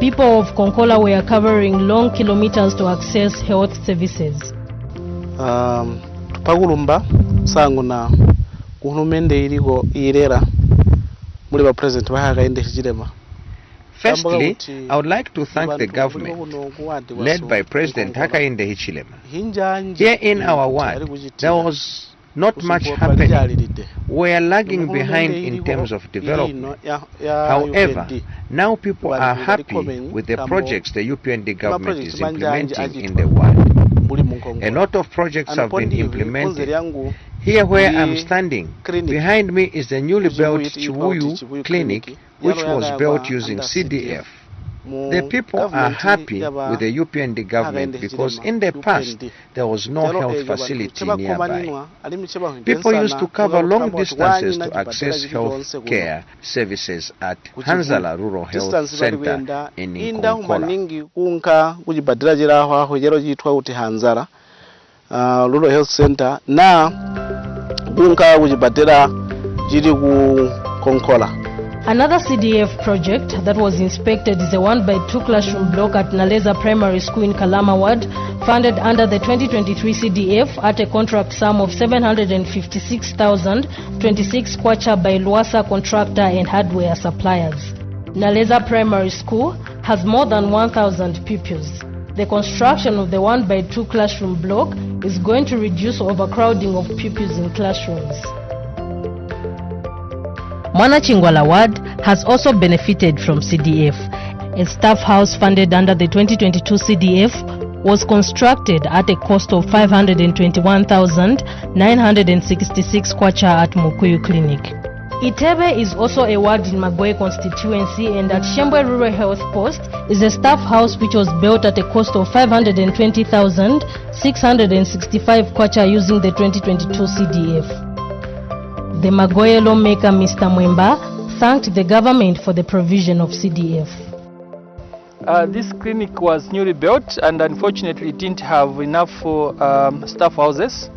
people of Konkola were covering long kilometers to access health services. Tupagulumba sangu na kuhulumende iliko irera muri ba president bahagainde Hichilema. Firstly, I would like to thank the government led by President Hakainde Hichilema. Here in our ward, there was not much happening. We are lagging behind in terms of development. However, now people are happy with the projects the UPND government is implementing in the ward. A lot of projects have been implemented. Here where I'm standing, behind me is the newly built Chibuyu clinic, which was built using CDF. The people are happy with the UPND government because in the past there was no health facility nearby. People used to cover long distances to access health care services at Hanzala Rural Health Center in Konkola. Rural Health Center na kunka kujibadira jiri ku Konkola. Another CDF project that was inspected is the 1x2 classroom block at Naleza Primary School in Kalama Ward, funded under the 2023 CDF at a contract sum of 756,026 kwacha by Luasa contractor and hardware suppliers. Naleza Primary School has more than 1,000 pupils. The construction of the 1x2 classroom block is going to reduce overcrowding of pupils in classrooms. Mwanachingwala Ward has also benefited from CDF. A staff house funded under the 2022 CDF was constructed at a cost of 521,966 kwacha at Mukuyu Clinic. Itebe is also a ward in Magoe constituency, and at Shembwe Rural Health Post is a staff house which was built at a cost of 520,665 kwacha using the 2022 CDF. The Magoe lawmaker Mr. Mwemba thanked the government for the provision of CDF. This clinic was newly built and unfortunately it didn't have enough staff houses,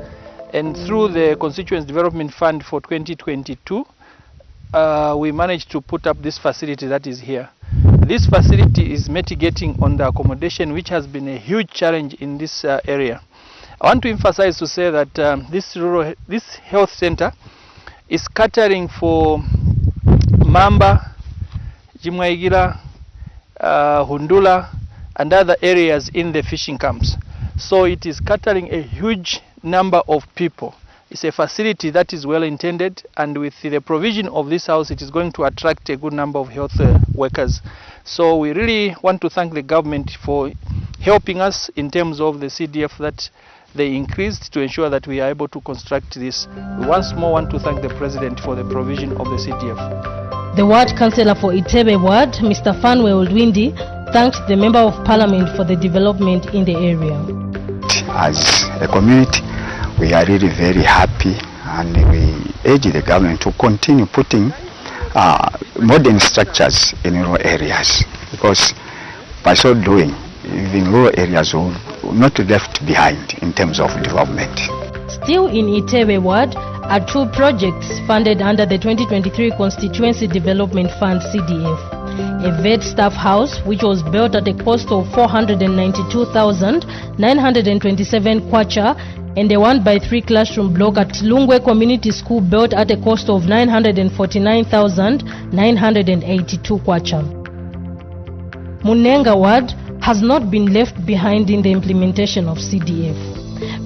and through the Constituency Development Fund for 2022 we managed to put up this facility that is here. This facility is mitigating on the accommodation, which has been a huge challenge in this area. I want to emphasize to say that this health center is catering for Mamba, Jimwaigira, Hundula and other areas in the fishing camps. So it is catering a huge number of people. It's a facility that is well intended, and with the provision of this house it is going to attract a good number of health workers. So we really want to thank the government for helping us in terms of the CDF that they increased to ensure that we are able to construct this. We once more want to thank the President for the provision of the CDF. The Ward Councillor for Itebe Ward, Mr. Fanwe Oldwindi, thanked the Member of Parliament for the development in the area. As a community, we are really very happy, and we urge the government to continue putting modern structures in rural areas, because by so doing, even rural areas will not be left behind in terms of development. Still in Itebe Ward are two projects funded under the 2023 Constituency Development Fund CDF. A vet staff house which was built at a cost of 492,927 kwacha, and a 1x3 classroom block at Lungwe Community School built at a cost of 949,982 kwacha. Munenga Ward has not been left behind in the implementation of CDF.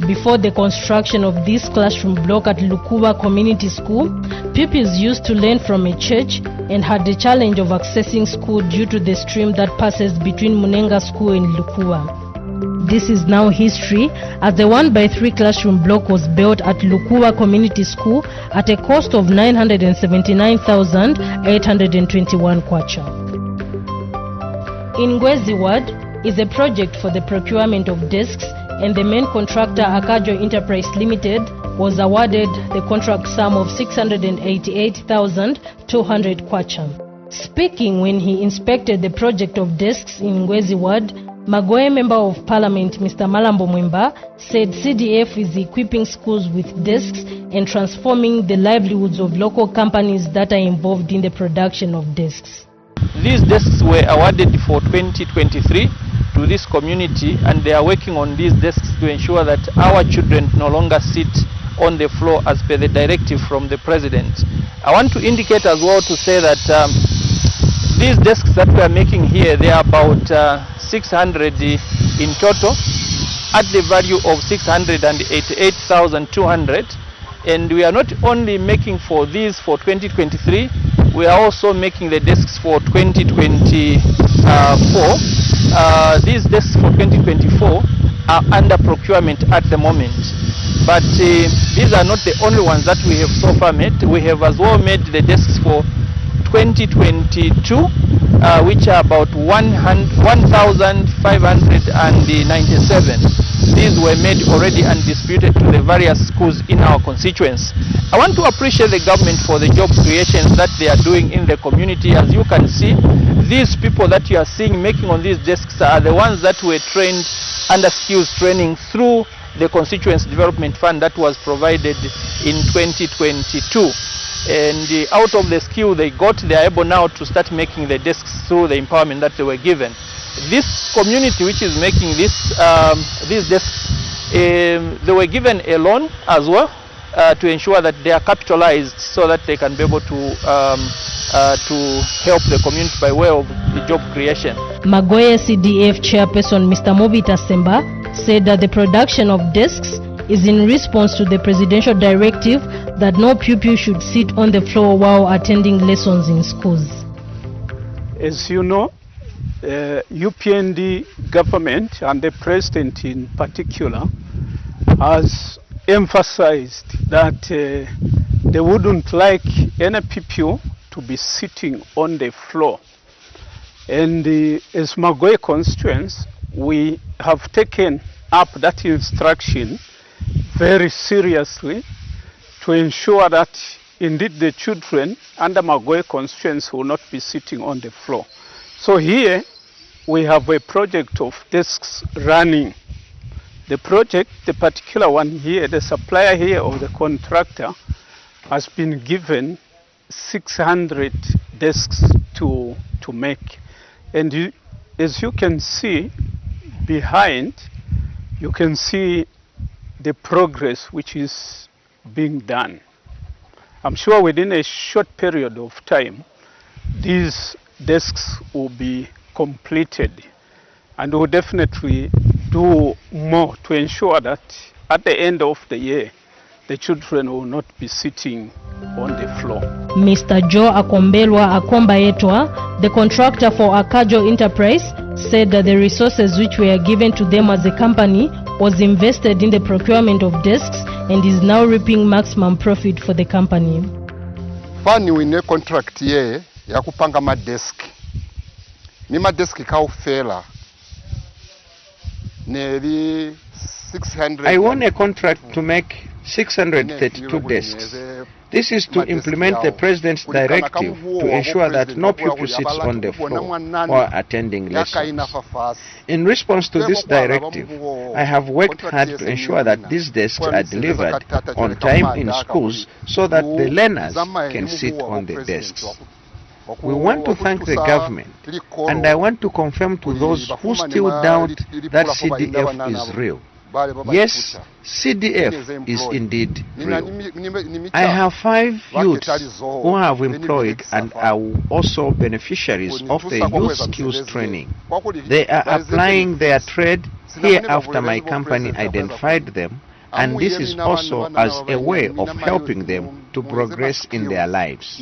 Before the construction of this classroom block at Lukuwa Community School, pupils used to learn from a church and had the challenge of accessing school due to the stream that passes between Munenga School and Lukuwa. This is now history, as the 1x3 classroom block was built at Lukuwa Community School at a cost of 979,821 kwacha. In Ngwezi Ward is a project for the procurement of desks, and the main contractor, Akajo Enterprise Limited, was awarded the contract sum of 688,200 kwacha. Speaking when he inspected the project of desks in Ngwezi Ward, Magoe Member of Parliament Mr. Malambo Mwemba said CDF is equipping schools with desks and transforming the livelihoods of local companies that are involved in the production of desks. these desks were awarded for 2023 to this community, and they are working on these desks to ensure that our children no longer sit on the floor as per the directive from the president. I want to indicate as well to say that these desks that we are making here, they are about 600 in total, at the value of 688,200. And we are not only making for these for 2023, we are also making the desks for 2024. These desks for 2024 are under procurement at the moment. But these are not the only ones that we have so far made. We have as well made the desks for 2022, which are about 1,597. These were made already and distributed to the various schools in our constituents. I want to appreciate the government for the job creations that they are doing in the community. As you can see, these people that you are seeing making on these desks are the ones that were trained under skills training through the Constituency Development Fund that was provided in 2022. And out of the skill they got, they are able now to start making the desks through the empowerment that they were given. This community which is making these desks, they were given a loan as well to ensure that they are capitalized so that they can be able to help the community by way of the job creation. Magoye CDF chairperson Mr. Mobita Semba said that the production of desks is in response to the presidential directive that no pupil should sit on the floor while attending lessons in schools. As you know, UPND government and the president in particular has emphasized that they wouldn't like any pupil to be sitting on the floor. And as Magoye constituents, we have taken up that instruction very seriously to ensure that indeed the children under Magoye constituents will not be sitting on the floor. So here we have a project of desks running. The project, the particular one here, the supplier here or the contractor has been given 600 desks to make. And as you can see behind, you can see the progress which is being done. I'm sure within a short period of time, these desks will be completed, and we'll definitely do more to ensure that at the end of the year, the children will not be sitting on the floor. Mr. Joe Akombelwa Akombaetwa, the contractor for Akajo Enterprise, said that the resources which were given to them as a company was invested in the procurement of desks and is now reaping maximum profit for the company. Fani wine contract ye ya kupanga madesk. Ni madesk kaufela. Nearly 600. I won a contract to make 632 desks. This is to implement the President's directive to ensure that no pupil sits on the floor while attending lessons. In response to this directive, I have worked hard to ensure that these desks are delivered on time in schools so that the learners can sit on the desks. We want to thank the government, and I want to confirm to those who still doubt that CDF is real. Yes, CDF is indeed real. I have 5 youths who have employed and are also beneficiaries of the youth skills training. They are applying their trade here after my company identified them, and this is also as a way of helping them to progress in their lives.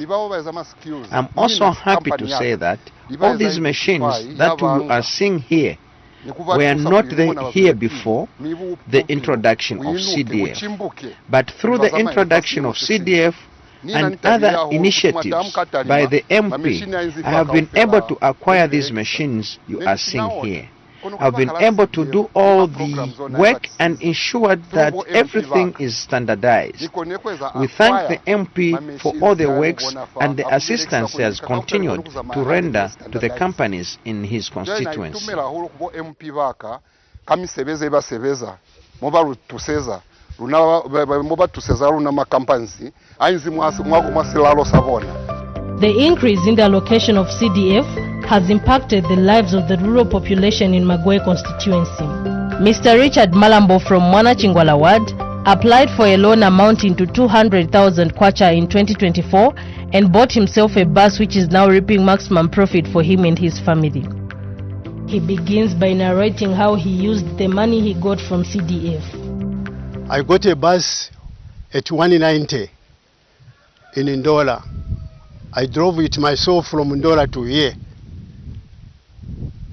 I'm also happy to say that all these machines that you are seeing here were not here before the introduction of CDF. But through the introduction of CDF and other initiatives by the MP, I have been able to acquire these machines you are seeing here. I've been able to do all the work and ensure that everything is standardized. We thank the MP for all the works and the assistance he has continued to render to the companies in his constituency. The increase in the allocation of CDF has impacted the lives of the rural population in Magoe constituency. Mr. Richard Malambo from Mwanachingwala Ward applied for a loan amounting to 200,000 kwacha in 2024 and bought himself a bus which is now reaping maximum profit for him and his family. He begins by narrating how he used the money he got from CDF. I got a bus at 190 in Ndola. I drove it myself from Ndola to here.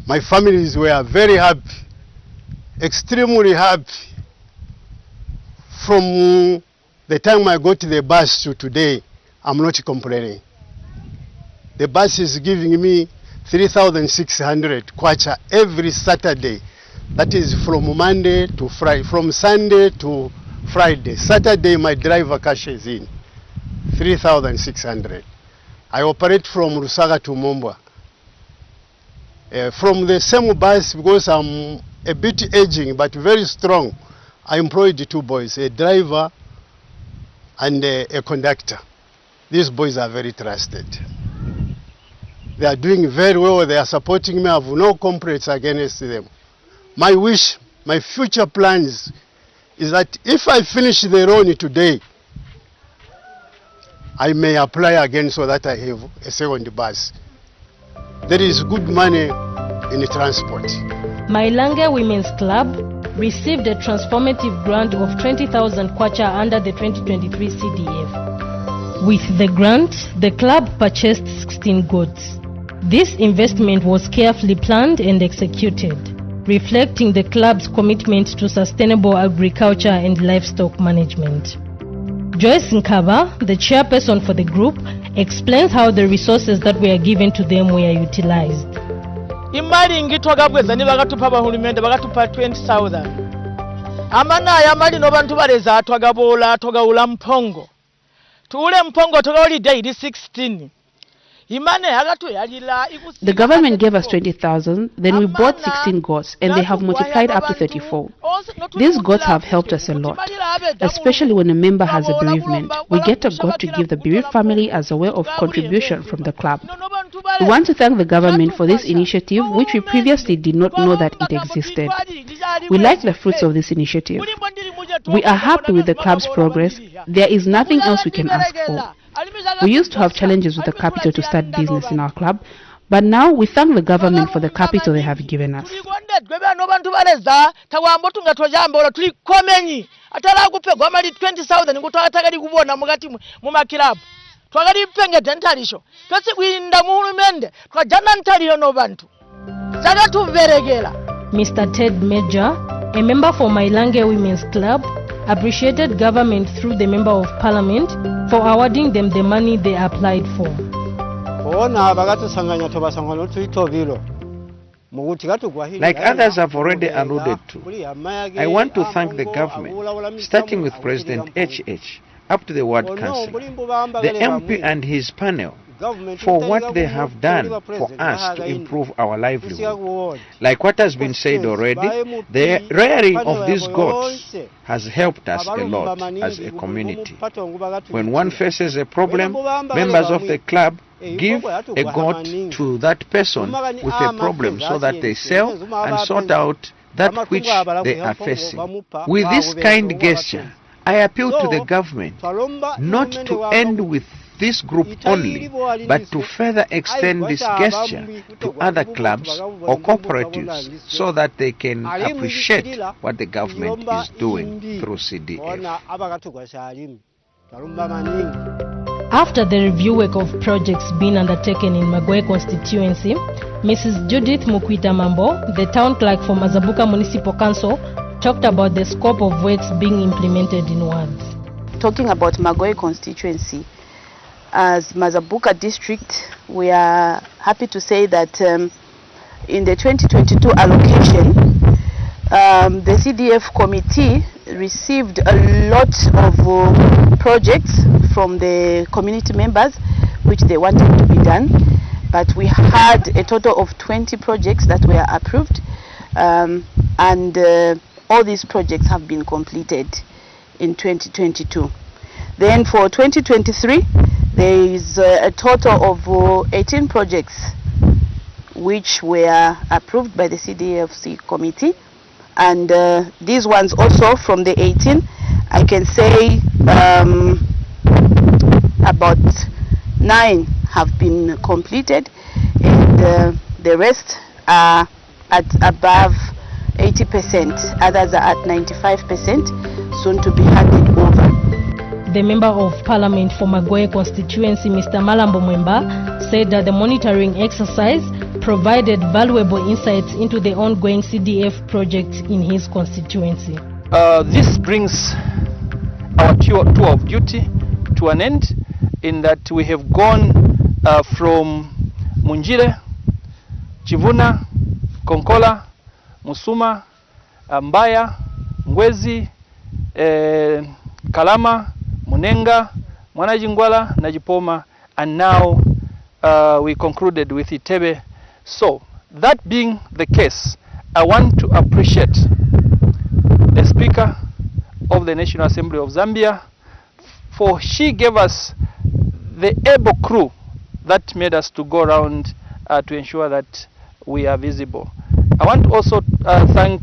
My families were very happy, extremely happy. From the time I got the bus to today, I'm not complaining. The bus is giving me 3,600 kwacha every Saturday. That is from Monday to Friday, from Sunday to Friday. Saturday my driver cashes in 3,600. I operate from Rusaga to Mombwa. From the same bus, because I'm a bit aging but very strong, I employed 2 boys, a driver and a conductor. These boys are very trusted. They are doing very well. They are supporting me. I have no complaints against them. My wish, my future plans is that if I finish the loan today, I may apply again so that I have a second bus. There is good money in the transport. Mailange Women's Club received a transformative grant of 20,000 kwacha under the 2023 CDF. With the grant, the club purchased 16 goats. This investment was carefully planned and executed, reflecting the club's commitment to sustainable agriculture and livestock management. Joyce Nkaba, the chairperson for the group, explains how the resources that were given to them were utilized. Imali ngitwagabweza ni bagatupa bahulimende bagatupa 20,000. Amana ya mali no bantu baleza twagabola twagaula mpongo. Tuule mpongo twagauli daily 16. The government gave us 20,000, then we bought 16 goats and they have multiplied up to 34. These goats have helped us a lot, especially when a member has a bereavement. We get a goat to give the bereaved family as a way of contribution from the club. We want to thank the government for this initiative, which we previously did not know that it existed. We like the fruits of this initiative. We are happy with the club's progress. There is nothing else we can ask for. We used to have challenges with the capital to start business in our club, but now we thank the government for the capital they have given us. Mr. Ted Major, a member for Mailange Women's Club, appreciated government through the Member of Parliament for awarding them the money they applied for. Like others have already alluded to, I want to thank the government, starting with President HH, up to the Ward Council, the MP and his panel, for what they have done for us to improve our livelihood. Like what has been said already, the rearing of these goats has helped us a lot as a community. When one faces a problem, members of the club give a goat to that person with a problem so that they sell and sort out that which they are facing. With this kind gesture, I appeal to the government not to end with this group only, but to further extend this gesture to other clubs or cooperatives so that they can appreciate what the government is doing through CDF. After the review work of projects being undertaken in Magoe constituency, Mrs. Judith Mukwita Mambo, the town clerk for Mazabuka Municipal Council, talked about the scope of works being implemented in wards. Talking about Magoe constituency, as Mazabuka district, we are happy to say that in the 2022 allocation, the CDF committee received a lot of projects from the community members which they wanted to be done, but we had a total of 20 projects that were approved, and all these projects have been completed in 2022. Then for 2023, There is a total of 18 projects which were approved by the CDFC committee, and these ones also from the 18, I can say about 9 have been completed, and the rest are at above 80%, others are at 95%, soon to be handed over. The Member of Parliament for Magoye constituency, Mr. Malambo Mwemba, said that the monitoring exercise provided valuable insights into the ongoing CDF project in his constituency. This brings our tour of duty to an end, in that we have gone from Munjire, Chivuna, Konkola, Musuma, Mbaya, Ngwezi, Kalama, Munenga, Mwanajingwala, Najipoma, and now we concluded with Itebe. So, that being the case, I want to appreciate the Speaker of the National Assembly of Zambia, for she gave us the able crew that made us to go around to ensure that we are visible. I want to also thank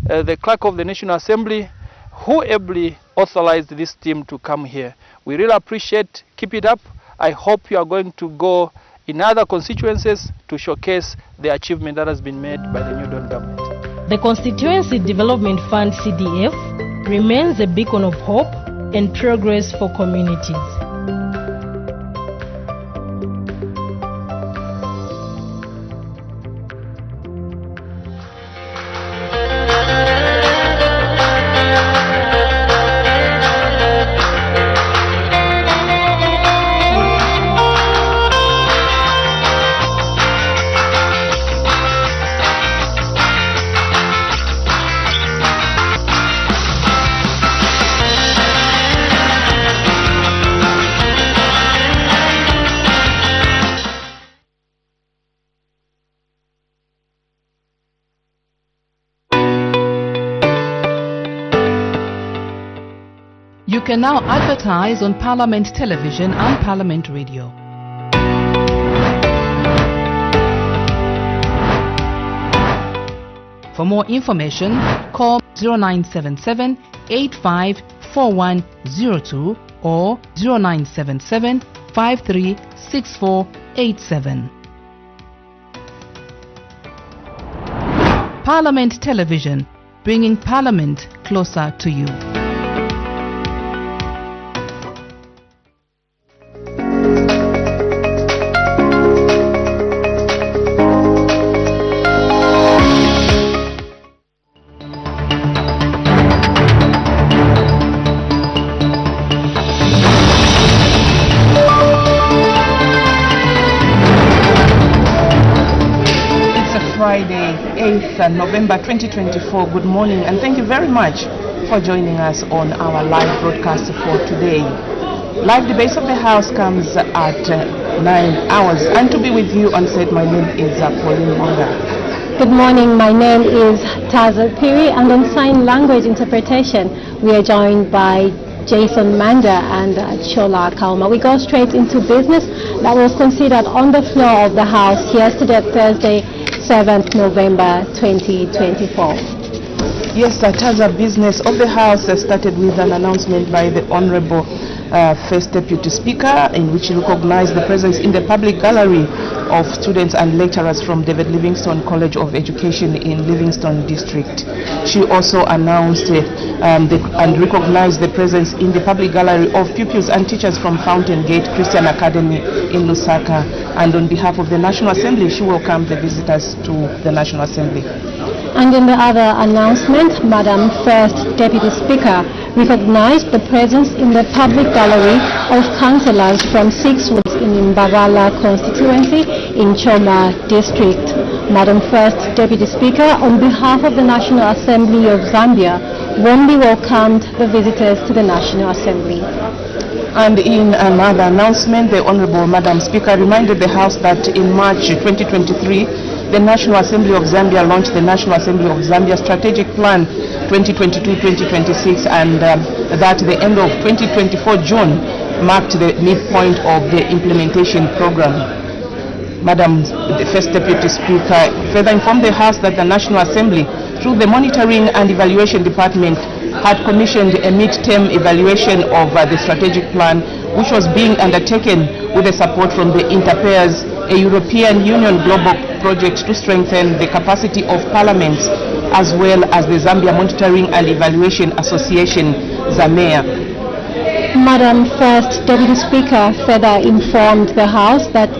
the Clerk of the National Assembly, who ably authorized this team to come here. We really appreciate. Keep it up. I hope you are going to go in other constituencies to showcase the achievement that has been made by the New Dawn government. The Constituency Development Fund CDF remains a beacon of hope and progress for communities. You can now advertise on Parliament Television and Parliament Radio. For more information, call 0977 854102 or 0977 536487. Parliament Television, bringing Parliament closer to you. Friday, 8th November 2024. Good morning, and thank you very much for joining us on our live broadcast for today. Live debates of the House comes at 9 hours, and to be with you on set, my name is Pauline Bonga. Good morning, my name is Taza Piri, and on sign language interpretation we are joined by Jason Manda and Chola Kauma. We go straight into business that was considered on the floor of the House yesterday, Thursday, 7th November 2024. Yes, Taza, business of the House started with an announcement by the Honorable First Deputy Speaker, in which he recognized the presence in the public gallery of students and lecturers from David Livingstone College of Education in Livingstone District. She also announced and recognized the presence in the public gallery of pupils and teachers from Fountain Gate Christian Academy in Lusaka. And on behalf of the National Assembly, she welcomed the visitors to the National Assembly. And in the other announcement, Madam First Deputy Speaker recognized the presence in the public gallery of councillors from 6 wards in Mbagala constituency in Choma district. Madam First Deputy Speaker, on behalf of the National Assembly of Zambia, warmly welcomed the visitors to the National Assembly. And in another announcement, the Honorable Madam Speaker reminded the House that in March 2023, the National Assembly of Zambia launched the National Assembly of Zambia Strategic Plan 2022-2026, and that at the end of 2024 June, marked the midpoint of the implementation program. Madam the First Deputy Speaker further informed the House that the National Assembly, through the Monitoring and Evaluation Department, had commissioned a mid-term evaluation of the strategic plan, which was being undertaken with the support from the Interpairs, a European Union global project to strengthen the capacity of parliaments, as well as the Zambia Monitoring and Evaluation Association, ZAMEA. Madam First Deputy Speaker further informed the House that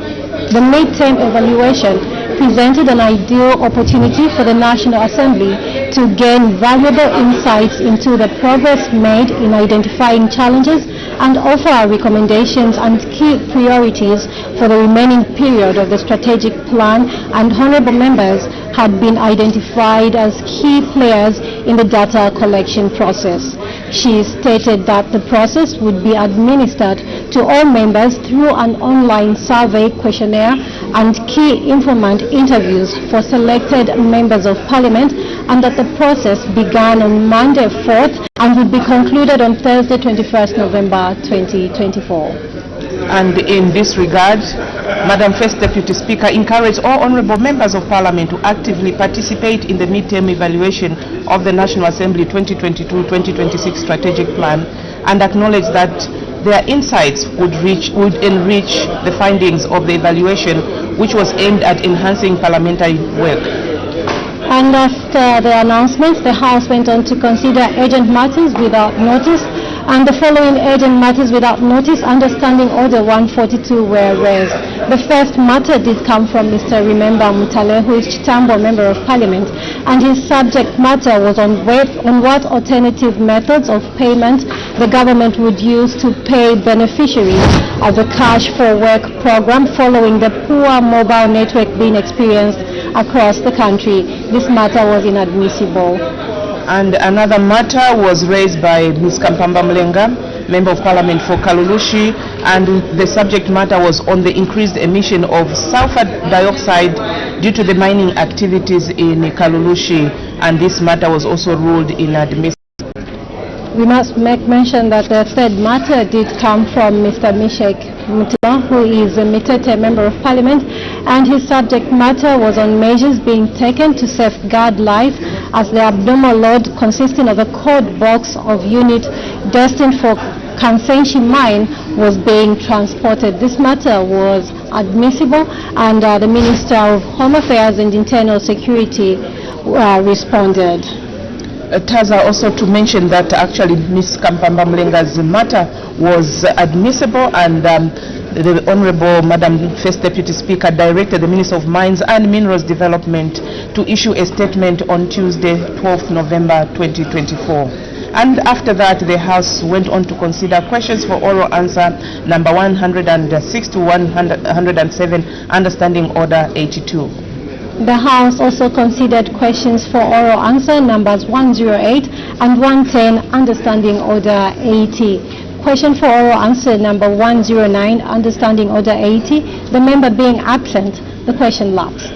the mid-term evaluation presented an ideal opportunity for the National Assembly to gain valuable insights into the progress made in identifying challenges and offer recommendations and key priorities for the remaining period of the strategic plan, and honourable members had been identified as key players in the data collection process. She stated that the process would be administered to all members through an online survey questionnaire and key informant interviews for selected members of parliament, and that the process began on Monday 4th and would be concluded on Thursday 21st November 2024. And in this regard, Madam First Deputy Speaker encouraged all honourable members of Parliament to actively participate in the mid-term evaluation of the National Assembly 2022-2026 strategic plan, and acknowledged that their insights would enrich the findings of the evaluation, which was aimed at enhancing parliamentary work. And after the announcement, the House went on to consider urgent matters without notice, and the following urgent matters without notice under Standing Order 142 were raised. The first matter did come from Mr. Remember Mutale, who is Chitambo Member of Parliament, and his subject matter was on what alternative methods of payment the government would use to pay beneficiaries of the Cash for Work program following the poor mobile network being experienced across the country. This matter was inadmissible. And another matter was raised by Ms. Kampamba Mlenga, Member of Parliament for Kalulushi, and the subject matter was on the increased emission of sulfur dioxide due to the mining activities in Kalulushi, and this matter was also ruled inadmissible. We must make mention that the third matter did come from Mr. Mishek Mutila, who is a Mitete Member of Parliament, and his subject matter was on measures being taken to safeguard life as the abnormal load consisting of a code box of unit destined for Kansenshi mine was being transported. This matter was admissible, and the Minister of Home Affairs and Internal Security responded. Taza also to mention that actually Ms. Kampamba Mlenga's matter was admissible, and the Honourable Madam First Deputy Speaker directed the Minister of Mines and Minerals Development to issue a statement on Tuesday, 12th November 2024. And after that, the House went on to consider questions for oral answer number 106 to 107, Understanding Order 82. The House also considered questions for oral answer numbers 108 and 110, Understanding Order 80. Question for oral answer number 109, Understanding Order 80. The member being absent, the question lapsed.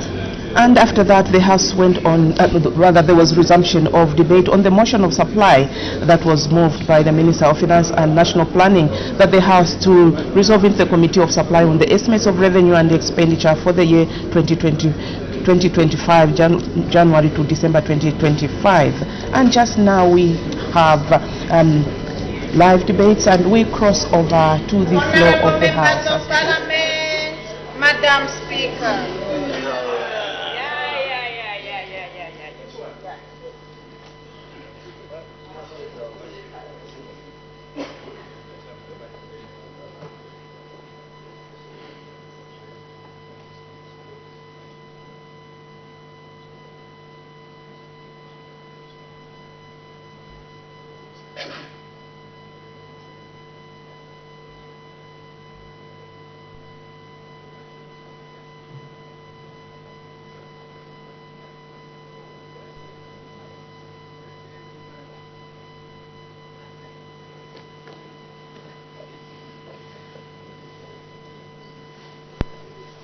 And after that, the House went on, there was resumption of debate on the motion of supply that was moved by the Minister of Finance and National Planning, that the House to resolve into the Committee of Supply on the estimates of revenue and expenditure for the year 2025, January to December 2025. And just now we have live debates, and we cross over to the floor of the House. Madam Speaker.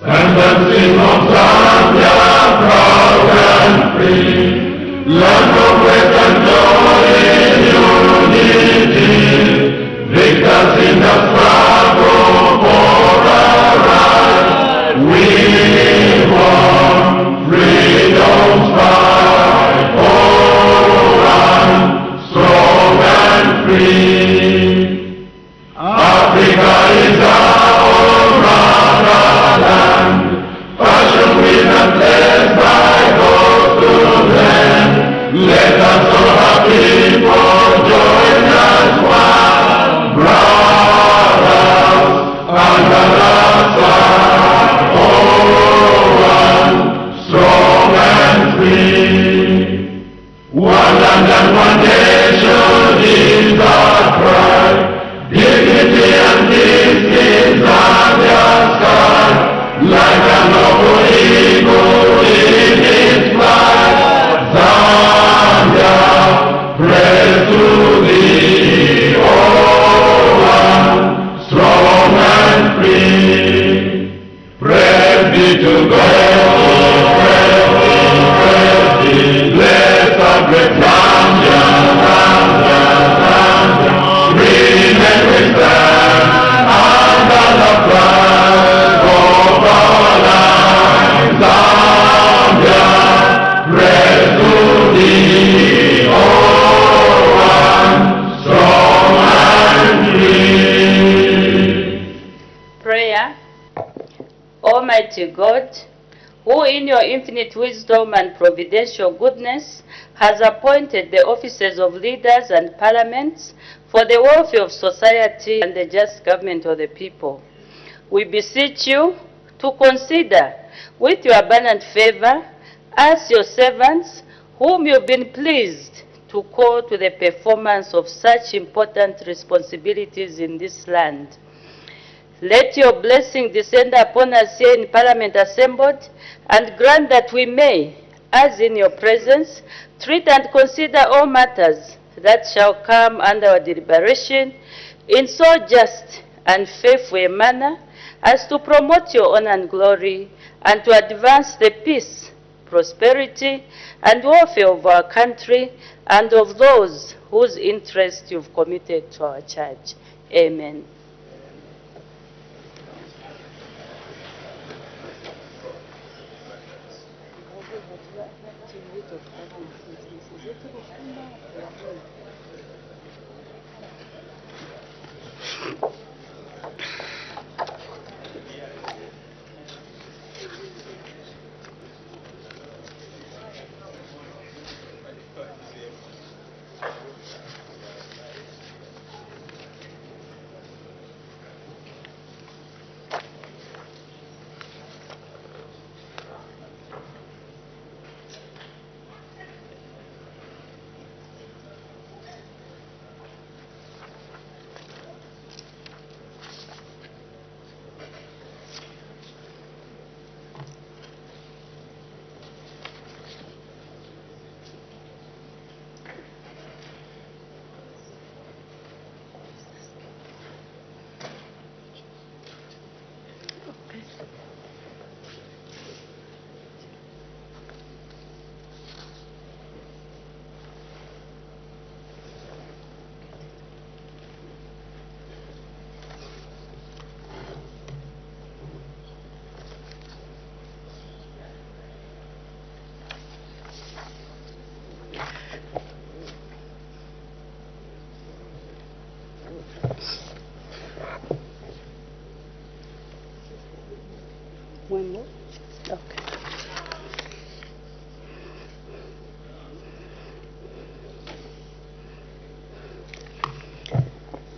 And the King of Zambia, proud and free, land of wealth and glory, unity, victors in the strife. and providential goodness, has appointed the offices of leaders and parliaments for the welfare of society and the just government of the people. We beseech you to consider with your abundant favor as your servants whom you've been pleased to call to the performance of such important responsibilities in this land. Let your blessing descend upon us here in Parliament assembled, and grant that we may, as in your presence, treat and consider all matters that shall come under our deliberation in so just and faithful a manner as to promote your honor and glory, and to advance the peace, prosperity, and welfare of our country and of those whose interest you've committed to our charge. Amen. One more? Okay.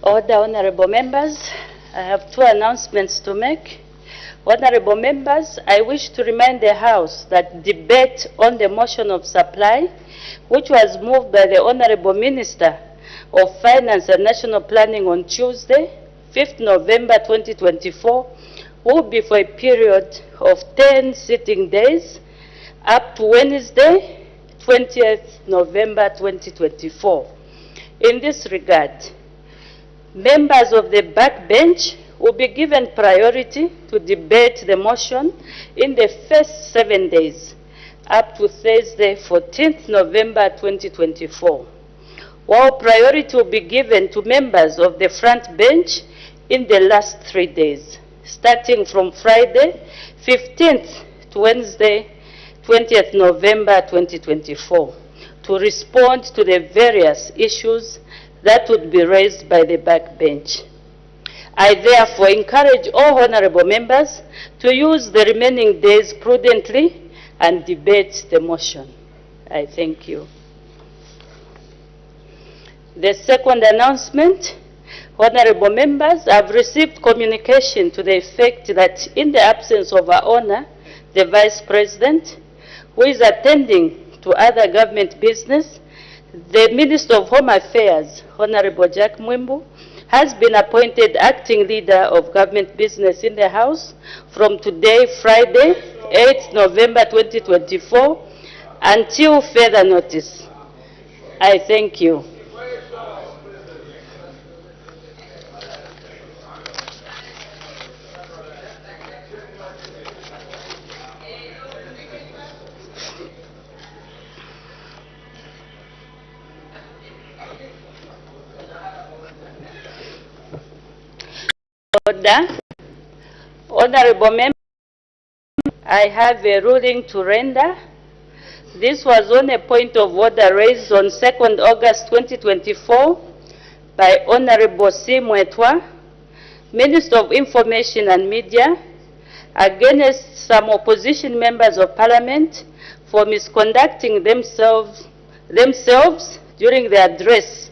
Order, honorable members. I have two announcements to make. Honorable members, I wish to remind the House that debate on the motion of supply, which was moved by the Honorable Minister of Finance and National Planning on Tuesday, 5th November 2024, will be for a period of 10 sitting days up to Wednesday, 20th November 2024. In this regard, members of the backbench will be given priority to debate the motion in the first 7 days up to Thursday, 14th November 2024, while priority will be given to members of the front bench in the last 3 days, starting from Friday, 15th to Wednesday, 20th November 2024, to respond to the various issues that would be raised by the backbench. I therefore encourage all honorable members to use the remaining days prudently and debate the motion. I thank you. The second announcement. Honorable members, I have received communication to the effect that in the absence of our honor, the Vice President, who is attending to other government business, the Minister of Home Affairs, Honorable Jack Mwimbu, has been appointed acting leader of government business in the House from today, Friday, 8th November 2024, until further notice. I thank you. Order. Honorable members, I have a ruling to render. This was on a point of order raised on 2nd August 2024 by Honorable C. Mwetwa, Minister of Information and Media, against some opposition members of Parliament for misconducting themselves during the address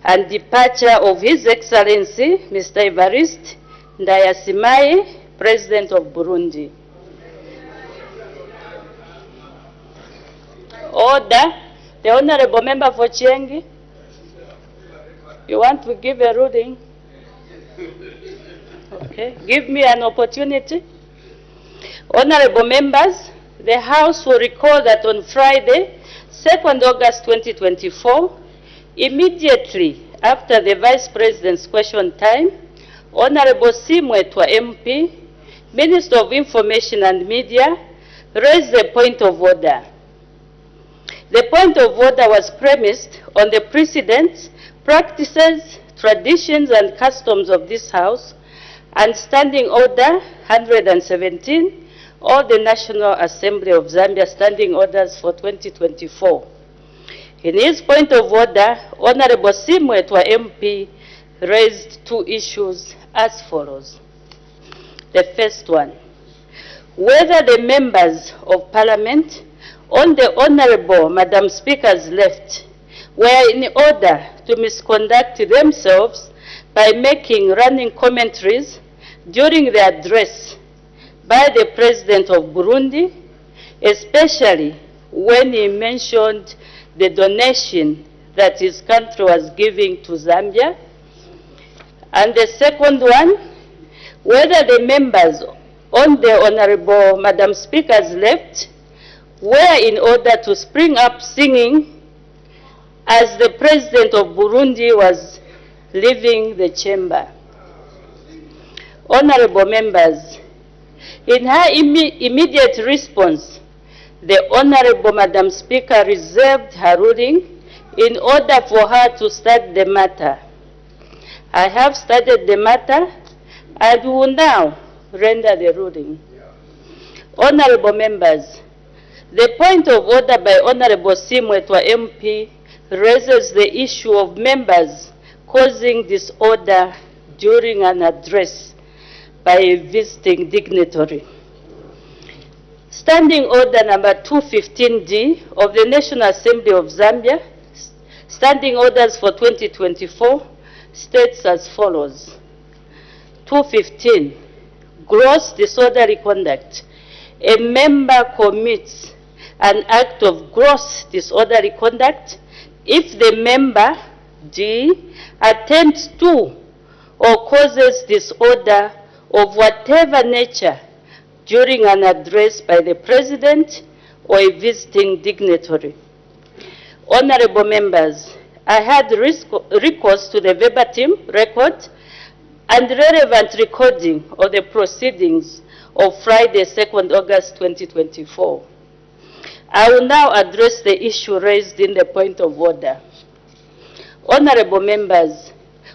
and departure of His Excellency Mr. Evariste Ndayishimiye, President of Burundi. Order. The Honorable Member for Chiengi, you want to give a ruling? Okay, give me an opportunity. Honorable members, the House will recall that on Friday, 2nd August 2024, immediately after the Vice President's question time, Honorable Simwetwa MP, Minister of Information and Media, raised a point of order. The point of order was premised on the precedents, practices, traditions, and customs of this House and Standing Order 117, or the National Assembly of Zambia Standing Orders for 2024. In his point of order, Honorable Simwetwa MP raised two issues as follows. The first one, whether the members of Parliament on the Honorable Madam Speaker's left were in order to misconduct themselves by making running commentaries during the address by the President of Burundi, especially when he mentioned the donation that his country was giving to Zambia. And the second one, whether the members on the Honorable Madam Speaker's left were in order to spring up singing as the President of Burundi was leaving the chamber. Honorable members, in her immediate response, the Honorable Madam Speaker reserved her ruling in order for her to start the matter. I have started the matter and will now render the ruling. Honorable members, the point of order by Honorable Simwetwa MP raises the issue of members causing disorder during an address by a visiting dignitary. Standing Order number 215D of the National Assembly of Zambia, Standing Orders for 2024, states as follows. 215, gross disorderly conduct. A member commits an act of gross disorderly conduct if the member, D, attempts to or causes disorder of whatever nature during an address by the President or a visiting dignitary. Honorable members, I had recourse to the verbatim record and relevant recording of the proceedings of Friday, 2nd August 2024. I will now address the issue raised in the point of order. Honorable members,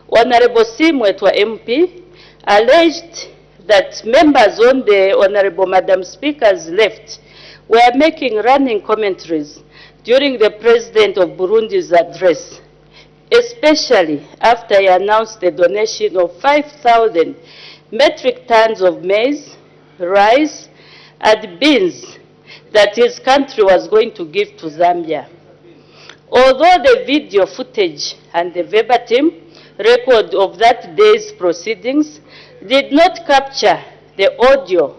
Honorable Simwetwa MP alleged that members on the Honorable Madam Speaker's left were making running commentaries during the President of Burundi's address, especially after he announced the donation of 5,000 metric tons of maize, rice, and beans that his country was going to give to Zambia. Although the video footage and the verbatim record of that day's proceedings did not capture the audio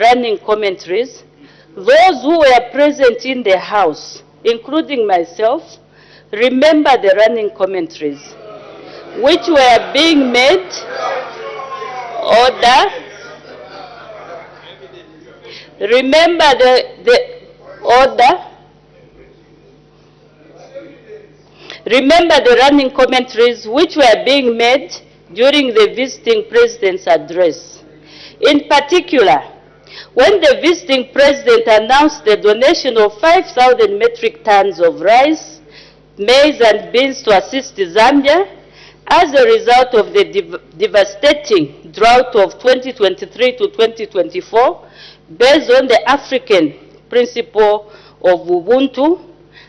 running commentaries, those who were present in the House, including myself, remember the running commentaries, which were being made, remember the running commentaries which were being made during the visiting president's address. In particular, when the visiting president announced the donation of 5,000 metric tons of rice, maize, and beans to assist Zambia as a result of the devastating drought of 2023 to 2024, based on the African principle of Ubuntu,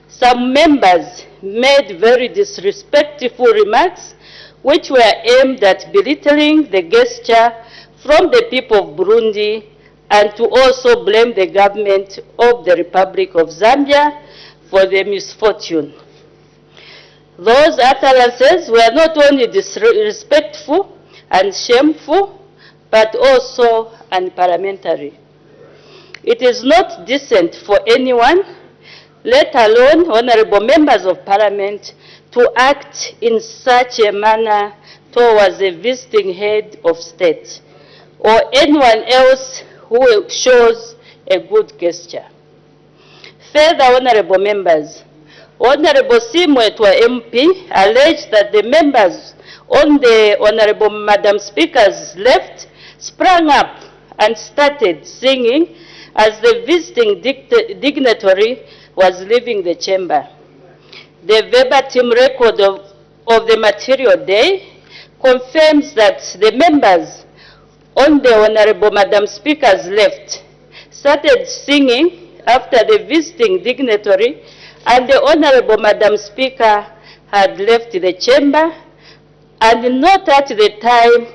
some members made very disrespectful remarks which were aimed at belittling the gesture from the people of Burundi and to also blame the government of the Republic of Zambia for the misfortune. Those utterances were not only disrespectful and shameful, but also unparliamentary. It is not decent for anyone, let alone honorable members of parliament, to act in such a manner towards a visiting head of state or anyone else who shows a good gesture. Further, honorable members, Honorable Simwetwa MP alleged that the members on the Honorable Madam Speaker's left sprang up and started singing as the visiting dignitary was leaving the chamber. The verbatim record of the material day confirms that the members on the Honorable Madam Speaker's left started singing after the visiting dignitary and the Honorable Madam Speaker had left the chamber, and not at the time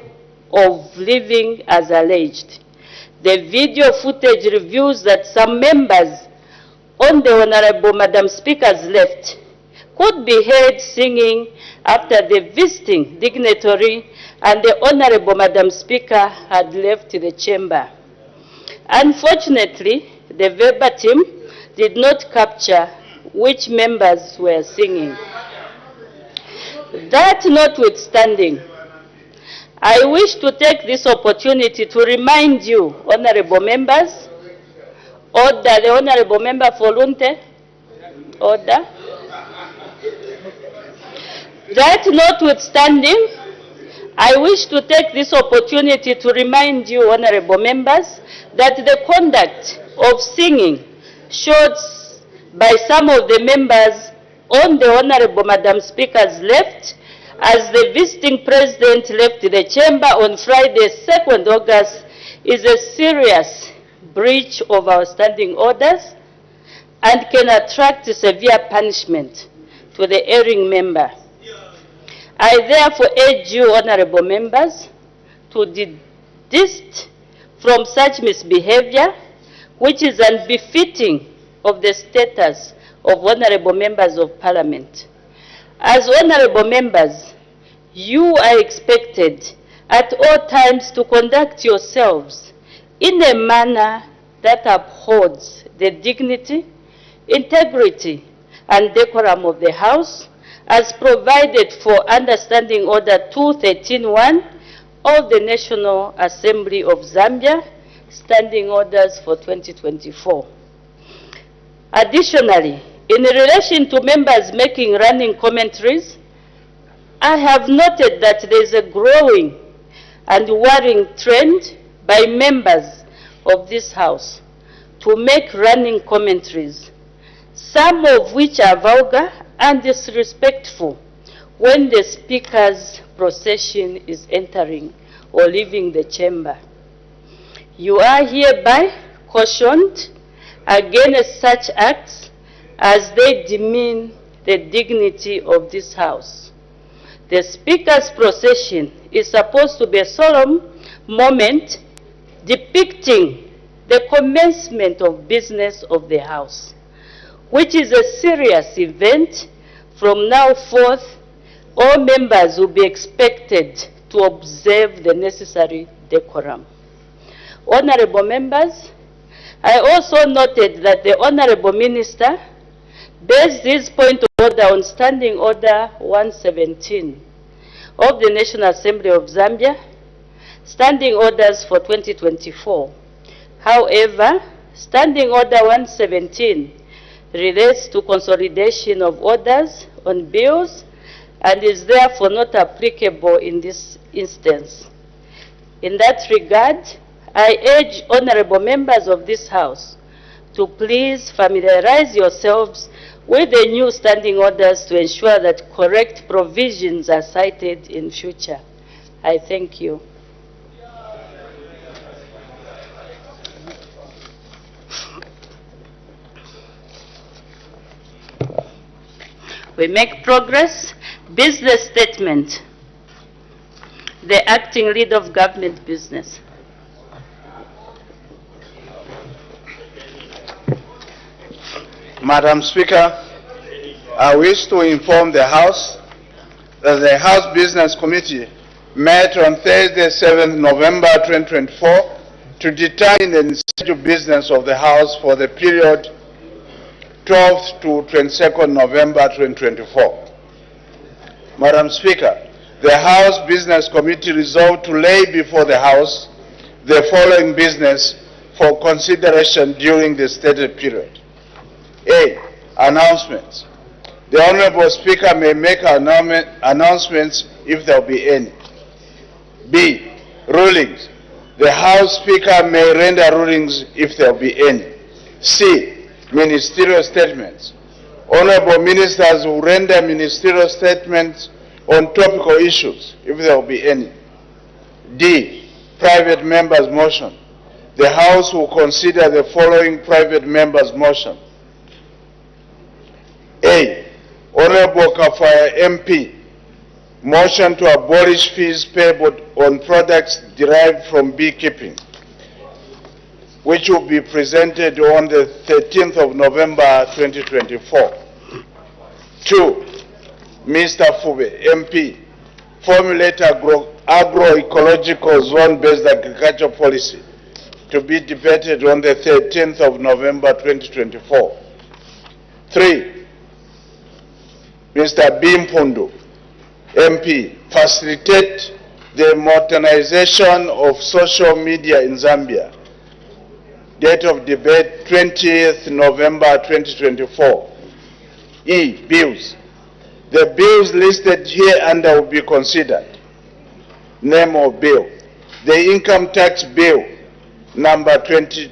of leaving as alleged. The video footage reveals that some members on the Honorable Madam Speaker's left could be heard singing after the visiting dignitary and the Honorable Madam Speaker had left the chamber. Unfortunately, the verbatim did not capture which members were singing. That notwithstanding, I wish to take this opportunity to remind you, honorable members, order, the Honorable Member for Lunte, order. That notwithstanding, I wish to take this opportunity to remind you, honorable members, that the conduct of singing showed by some of the members on the Honorable Madam Speaker's left as the visiting president left the chamber on Friday, 2nd August, is a serious breach of our standing orders and can attract severe punishment to the erring member. I therefore urge you, honorable members, to desist from such misbehavior, which is unbefitting of the status of honorable members of parliament. As honorable members, you are expected at all times to conduct yourselves in a manner that upholds the dignity, integrity, and decorum of the House, as provided for under Standing Order 213-1 of the National Assembly of Zambia, Standing Orders for 2024. Additionally, in relation to members making running commentaries, I have noted that there is a growing and worrying trend by members of this House to make running commentaries, some of which are vulgar and disrespectful when the Speaker's procession is entering or leaving the chamber. You are hereby cautioned against such acts as they demean the dignity of this House. The Speaker's procession is supposed to be a solemn moment depicting the commencement of business of the House, which is a serious event. From now forth, all members will be expected to observe the necessary decorum. Honorable members, I also noted that the Honorable Minister based his point of order on Standing Order 117 of the National Assembly of Zambia, Standing Orders for 2024. However, Standing Order 117 relates to consolidation of orders on bills and is therefore not applicable in this instance. In that regard, I urge honorable members of this House to please familiarize yourselves with the new standing orders to ensure that correct provisions are cited in future. I thank you. We make progress. Business statement. The acting leader of government business. Madam Speaker, I wish to inform the House that the House Business Committee met on Thursday, 7th November 2024 to determine the scheduled business of the House for the period 12th to 22nd November 2024. Madam Speaker, the House Business Committee resolved to lay before the House the following business for consideration during the stated period. A. Announcements. The Honorable Speaker may make announcements if there will be any. B. Rulings. The House Speaker may render rulings if there will be any. C. Ministerial statements. Honorable Ministers will render ministerial statements on topical issues if there will be any. D. Private members' motion. The House will consider the following private members' motion. A. Honorable Kafaya MP, motion to abolish fees payable on products derived from beekeeping, which will be presented on the 13th of November 2024. 2. Mr. Fube, MP, formulate agroecological zone-based agriculture policy to be debated on the 13th of November 2024. 3. Mr. Bimpundu, MP, facilitate the modernization of social media in Zambia. Date of debate 20th November 2024. E. Bills. The bills listed here under will be considered. Name of bill. The income tax bill number 22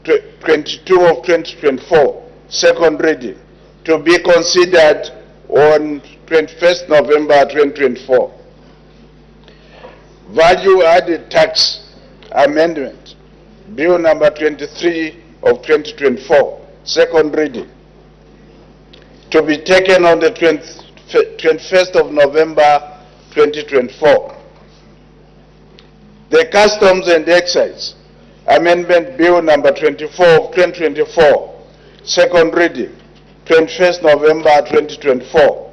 of 2024, second reading, to be considered on 21st November 2024. Value added tax amendment, bill number 23 of 2024, second reading, to be taken on the 21st of November 2024. The Customs and Excise Amendment Bill number 24 of 2024, second reading, 21st November 2024.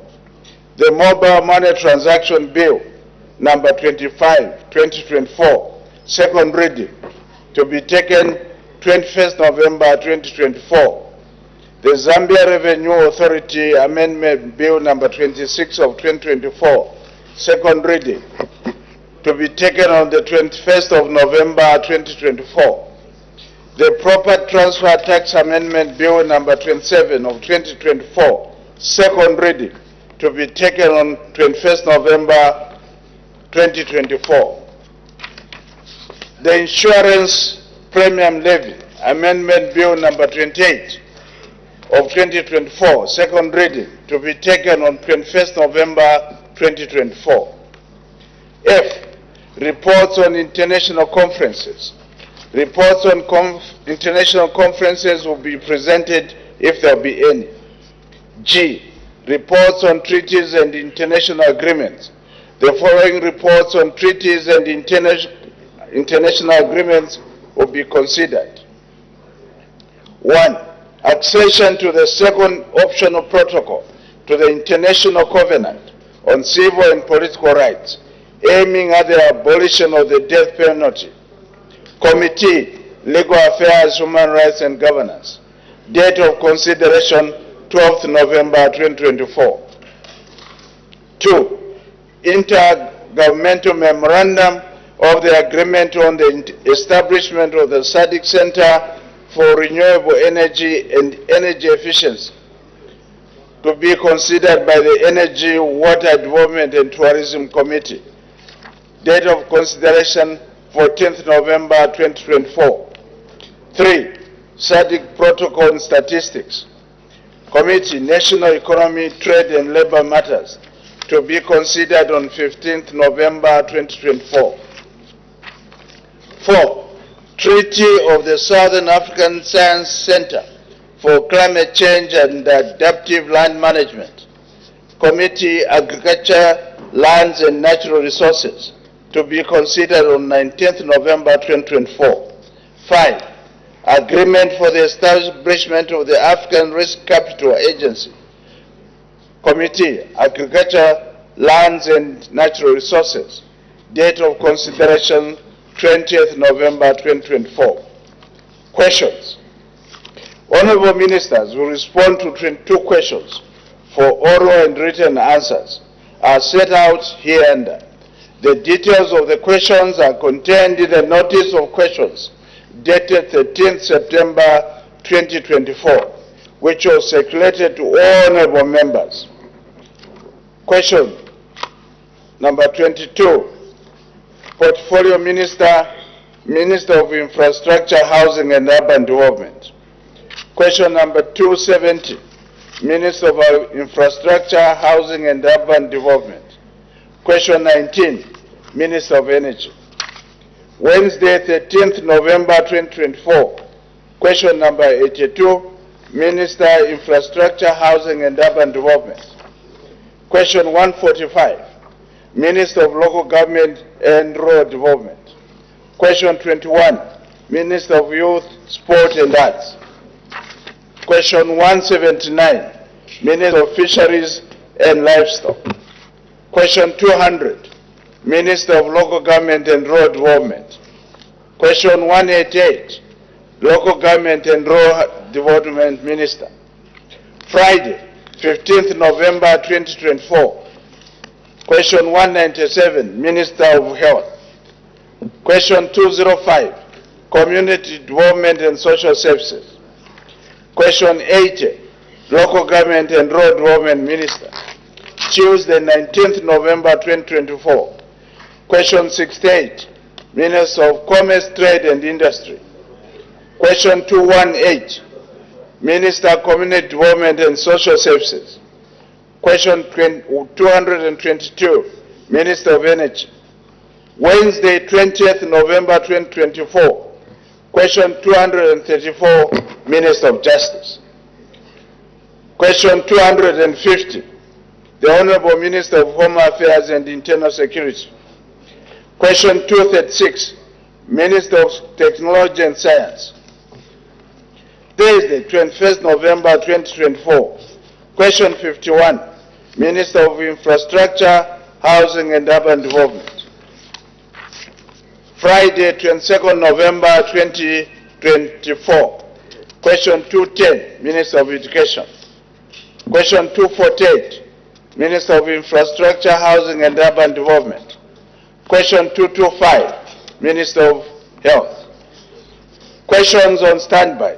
The Mobile Money Transaction Bill number 25, 2024, second reading, to be taken 21st November 2024. The Zambia Revenue Authority Amendment Bill number 26 of 2024, second reading, to be taken on the 21st of November 2024. The Property Transfer Tax Amendment Bill number 27 of 2024, second reading, to be taken on 21st November 2024. The Insurance Premium Levy Amendment Bill number 28 of 2024, second reading, to be taken on 21st November 2024. F. Reports on international conferences. Reports on international conferences will be presented if there be any. G. Reports on treaties and international agreements. The following reports on treaties and international agreements will be considered. 1. Accession to the second optional protocol to the International Covenant on Civil and Political Rights, aiming at the abolition of the death penalty. Committee, Legal Affairs, Human Rights and Governance. Date of consideration, 12th November 2024. 2. Intergovernmental Memorandum of the Agreement on the Establishment of the SADC Center for Renewable Energy and Energy Efficiency, to be considered by the Energy, Water Development and Tourism Committee. Date of consideration, 14th November 2024. 3. SADC Protocol and Statistics. Committee, National Economy, Trade and Labor Matters, to be considered on 15th November 2024. 4. Treaty of the Southern African Science Center for Climate Change and Adaptive Land Management. Committee, Agriculture, Lands and Natural Resources, to be considered on 19th November 2024. 5. agreement for the establishment of the African Risk Capital Agency Committee, Agriculture, Lands and Natural Resources, date of consideration 20th November 2024. Questions. Honorable Ministers will respond to 22 questions for oral and written answers as set out hereunder. The details of the questions are contained in the notice of questions dated 13th September 2024, which was circulated to all honorable members. Question number 22. Portfolio Minister, Minister of Infrastructure, Housing and Urban Development. Question number 270. Minister of Infrastructure, Housing and Urban Development. Question 19. Minister of Energy. Wednesday, 13th November 2024. Question number 82. Minister, Infrastructure, Housing and Urban Development. Question 145. Minister of Local Government and Rural Development. Question 21. Minister of Youth, Sport and Arts. Question 179. Minister of Fisheries and Livestock. Question 200. Minister of Local Government and Rural Development. Question 188. Local Government and Rural Development Minister. Friday, 15th November 2024. Question 197, Minister of Health. Question 205, Community Development and Social Services. Question 80, Local Government and Rural Development Minister. Tuesday, 19th November 2024. Question 68, Minister of Commerce, Trade and Industry. Question 218, Minister of Community Development and Social Services. Question 222, Minister of Energy. Wednesday, 20th November 2024. Question 234, Minister of Justice. Question 250, the Honorable Minister of Home Affairs and Internal Security. Question 236, Minister of Technology and Science. Thursday, 21st November 2024. Question 51, Minister of Infrastructure, Housing and Urban Development. Friday, 22nd November 2024. Question 210, Minister of Education. Question 248, Minister of Infrastructure, Housing and Urban Development. Question 225, Minister of Health. Questions on standby.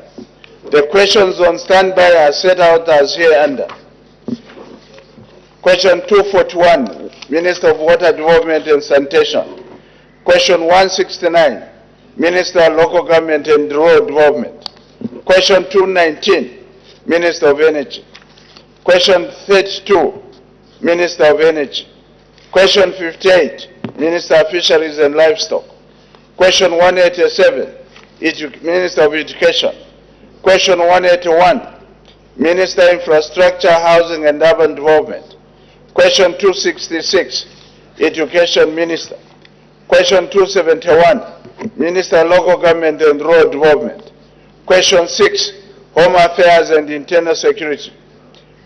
The questions on standby are set out as hereunder. Question 241, Minister of Water Development and Sanitation. Question 169, Minister of Local Government and Rural Development. Question 219, Minister of Energy. Question 32, Minister of Energy. Question 58, Minister of Fisheries and Livestock. Question 187, Minister of Education. Question 181, Minister of Infrastructure, Housing and Urban Development. Question 266, Education Minister. Question 271, Minister of Local Government and Rural Development. Question 6, Home Affairs and Internal Security.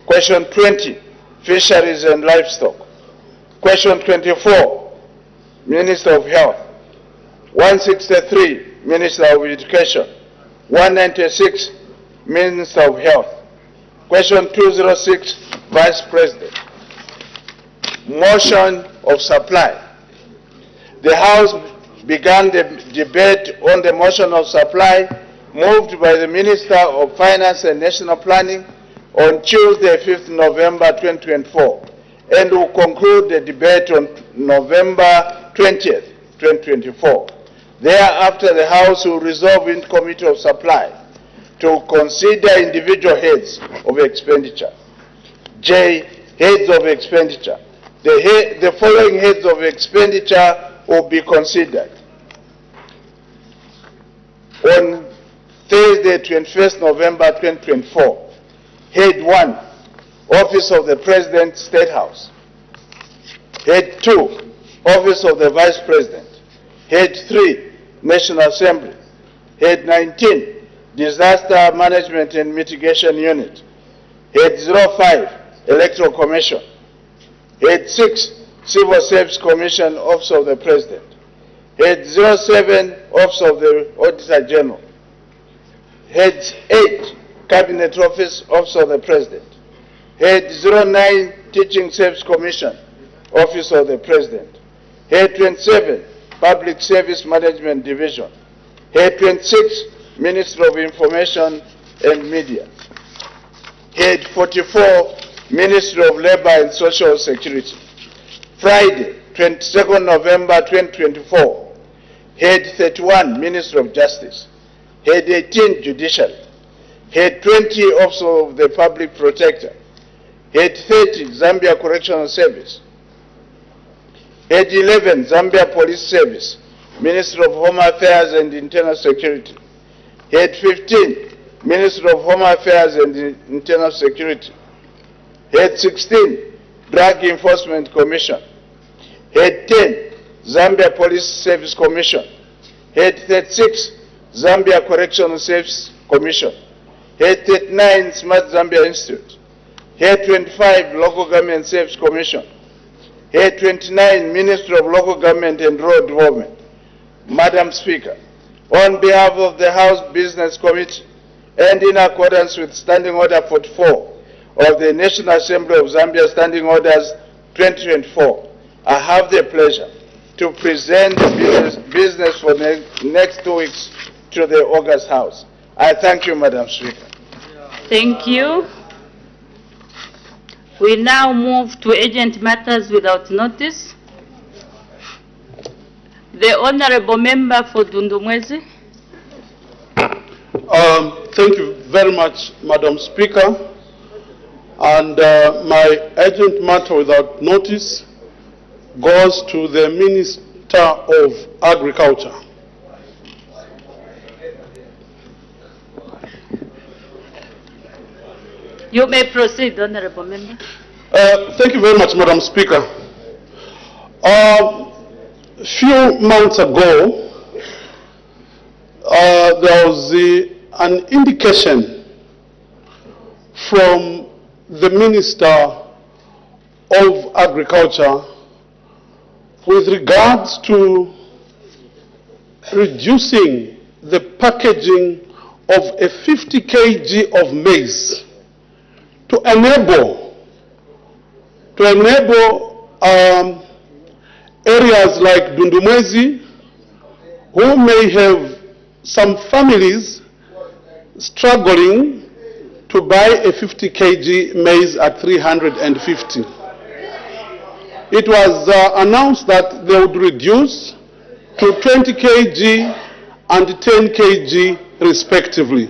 Question 20, Fisheries and Livestock. Question 24, Minister of Health. 163, Minister of Education. 196, Minister of Health. Question 206, Vice President. Motion of supply. The House began the debate on the motion of supply moved by the Minister of Finance and National Planning on Tuesday, 5th November 2024, and will conclude the debate on November 20th, 2024. Thereafter, the House will resolve in Committee of Supply to consider individual heads of expenditure. J. Heads of expenditure. The following heads of expenditure will be considered. On Thursday, 21st November 2024, Head 1, Office of the President, State House. Head 2, Office of the Vice President. Head 3, National Assembly. Head 19, Disaster Management and Mitigation Unit. Head 05, Electoral Commission. Head 6, Civil Service Commission, Office of the President. Head 07, Office of the Auditor General. Head 8, Cabinet Office, Office of the President. Head 09, Teaching Service Commission, Office of the President. Head 27, Public Service Management Division. Head 26, Ministry of Information and Media. Head 44, Ministry of Labor and Social Security. Friday, 22nd November 2024. Head 31, Ministry of Justice. Head 18, Judiciary. Head 20, Office of the Public Protector. Head 30, Zambia Correctional Service. Head 11, Zambia Police Service, Ministry of Home Affairs and Internal Security. Head 15, Ministry of Home Affairs and Internal Security. Head 16, Drug Enforcement Commission. Head 10, Zambia Police Service Commission. Head 36, Zambia Correctional Service Commission. Head 39, Smart Zambia Institute. Head 25, Local Government Service Commission. Head 29, Ministry of Local Government and Rural Development. Madam Speaker, on behalf of the House Business Committee and in accordance with Standing Order 44 of the National Assembly of Zambia Standing Orders 2024, I have the pleasure to present the business for the next 2 weeks to the August House. I thank you, Madam Speaker. Thank you. We now move to urgent matters without notice. The Honorable Member for Dundumwezi. Thank you very much, Madam Speaker. And my urgent matter without notice goes to the Minister of Agriculture. You may proceed, Honorable Member. Thank you very much, Madam Speaker. A few months ago, there was an indication from the Minister of Agriculture with regards to reducing the packaging of a 50 kg of maize to enable areas like Dundumwezi, who may have some families struggling to buy a 50 kg maize at 350. It was announced that they would reduce to 20 kg and 10 kg respectively.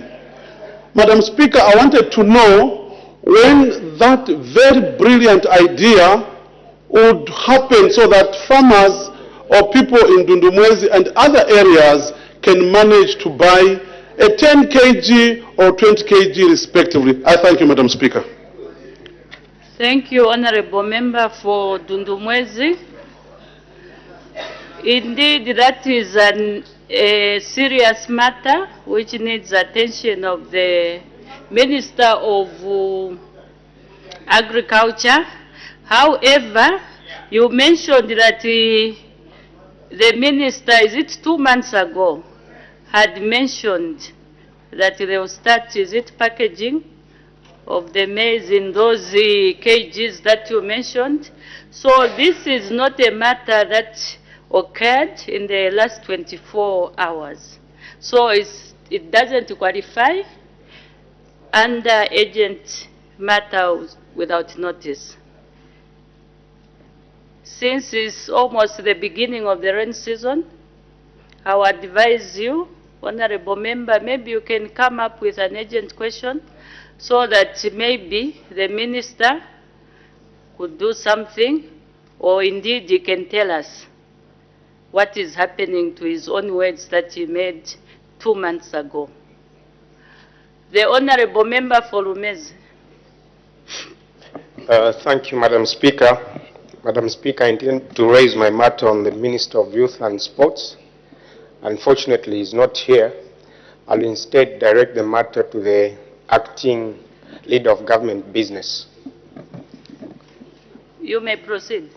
Madam Speaker, I wanted to know when that very brilliant idea would happen so that farmers or people in Dundumwezi and other areas can manage to buy a 10 kg or 20 kg respectively. I thank you, Madam Speaker. Thank you, Honorable Member for Dundumwezi. Indeed, that is a serious matter which needs attention of the Minister of Agriculture. However, you mentioned that the Minister, is it 2 months ago, had mentioned that they will start, is it packaging of the maize in those kgs that you mentioned? So this is not a matter that occurred in the last 24 hours. So it doesn't qualify under urgent matter without notice. Since it's almost the beginning of the rain season, I would advise you, Honorable Member, maybe you can come up with an urgent question so that maybe the Minister could do something, or indeed he can tell us what is happening to his own words that he made 2 months ago. The Honorable Member for Lumezi. Thank you, Madam Speaker. Madam Speaker, I intend to raise my matter on the Minister of Youth and Sports. Unfortunately, he's not here, I'll instead direct the matter to the acting leader of government business. You may proceed.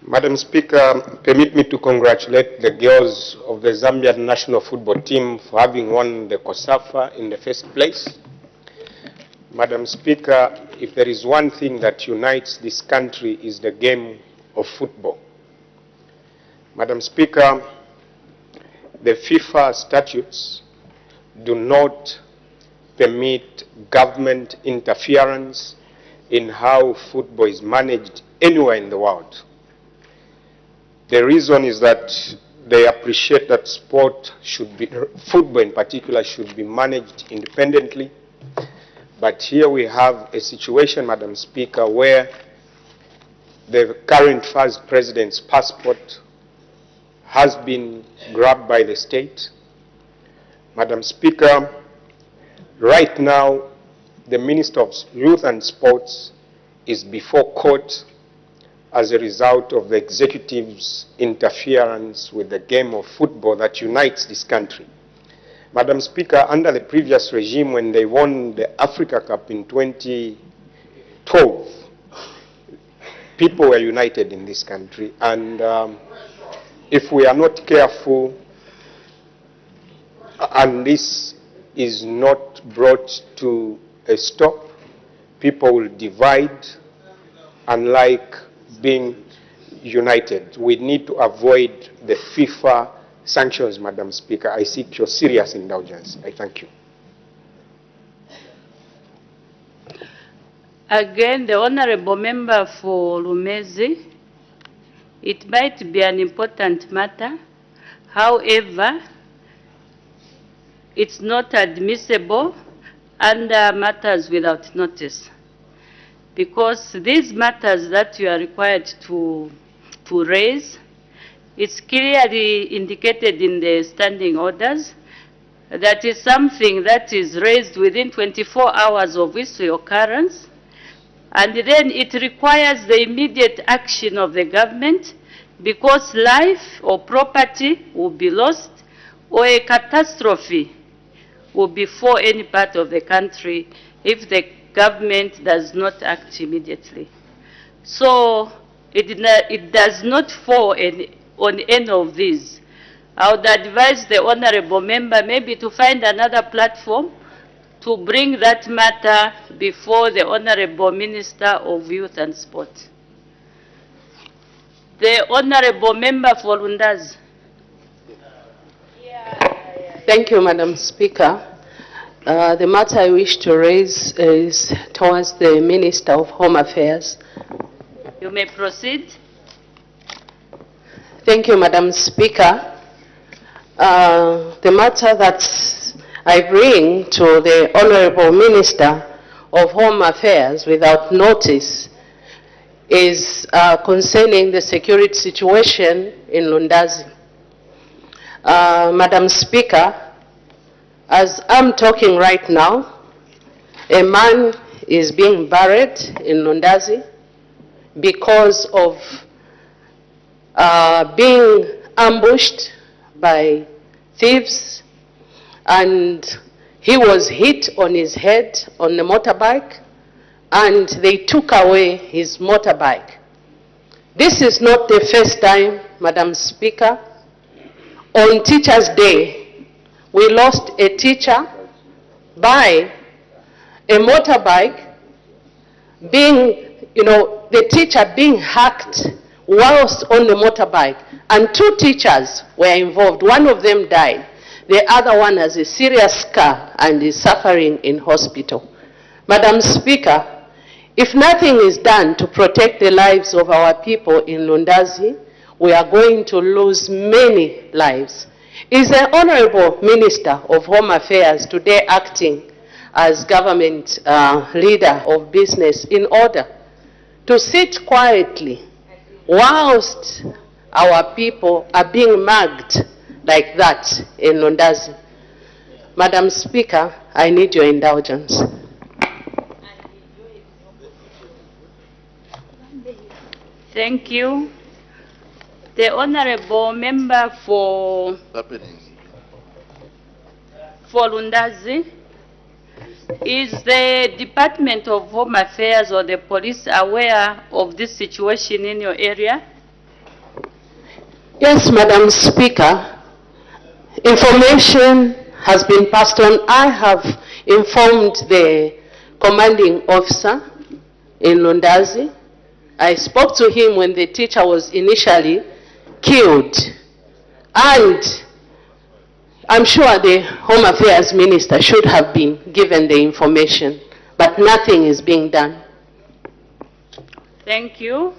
Madam Speaker, permit me to congratulate the girls of the Zambian national football team for having won the COSAFA in the first place. Madam Speaker, if there is one thing that unites this country is the game of football. Madam Speaker, the FIFA statutes do not permit government interference in how football is managed anywhere in the world. The reason is that they appreciate that sport should be, football in particular, should be managed independently. But here we have a situation, Madam Speaker, where the current first president's passport has been grabbed by the state. Madam Speaker, right now, the Minister of Youth and Sports is before court as a result of the executive's interference with the game of football that unites this country. Madam Speaker, under the previous regime, when they won the Africa Cup in 2012, people were united in this country. And if we are not careful, and this is not brought to a stop, people will divide, unlike being united. We need to avoid the FIFA sanctions, Madam Speaker. I seek your serious indulgence. I thank you. Again, the Honorable Member for Lumezi, it might be an important matter. However, it's not admissible under matters without notice, because these matters that you are required to raise, it's clearly indicated in the standing orders that is something that is raised within 24 hours of its occurrence, and then it requires the immediate action of the government, because life or property will be lost or a catastrophe will befall any part of the country if the government does not act immediately. So it does not fall on any of these. I would advise the Honorable Member maybe to find another platform to bring that matter before the Honorable Minister of Youth and Sport. The Honorable Member for Lundazi. Thank you, Madam Speaker. The matter I wish to raise is towards the Minister of Home Affairs. You may proceed. Thank you, Madam Speaker. The matter that I bring to the Honorable Minister of Home Affairs without notice is concerning the security situation in Lundazi. Madam Speaker, as I'm talking right now, a man is being buried in Lundazi because of being ambushed by thieves, and he was hit on his head on the motorbike, and they took away his motorbike. This is not the first time, Madam Speaker. On Teachers' Day, we lost a teacher by a motorbike being, the teacher being hacked whilst on the motorbike, and 2 teachers were involved. One of them died. The other one has a serious scar and is suffering in hospital. Madam Speaker, if nothing is done to protect the lives of our people in Lundazi, we are going to lose many lives. Is the Honorable Minister of Home Affairs today acting as government leader of business in order to sit quietly whilst our people are being mugged like that in Lundazi? Madam Speaker, I need your indulgence. Thank you. The Honorable Member for for Lundazi. Is the Department of Home Affairs or the police aware of this situation in your area? Yes, Madam Speaker. Information has been passed on. I have informed the commanding officer in Lundazi. I spoke to him when the teacher was initially killed. And I'm sure the Home Affairs Minister should have been given the information, but nothing is being done. Thank you.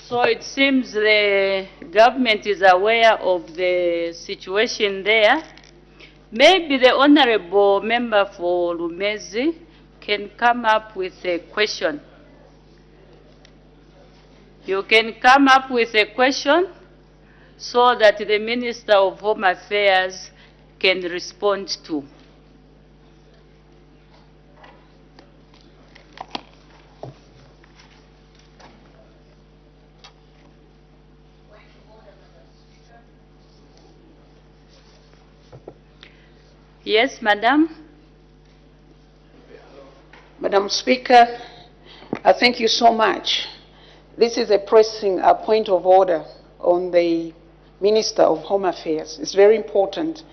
So it seems the government is aware of the situation there. Maybe the honorable member for Lumezi can come up with a question. You can come up with a question so that the Minister of Home Affairs can respond to. Yes, Madam. Madam Speaker, I thank you so much. This is a pressing point of order on the Minister of Home Affairs. It's very important.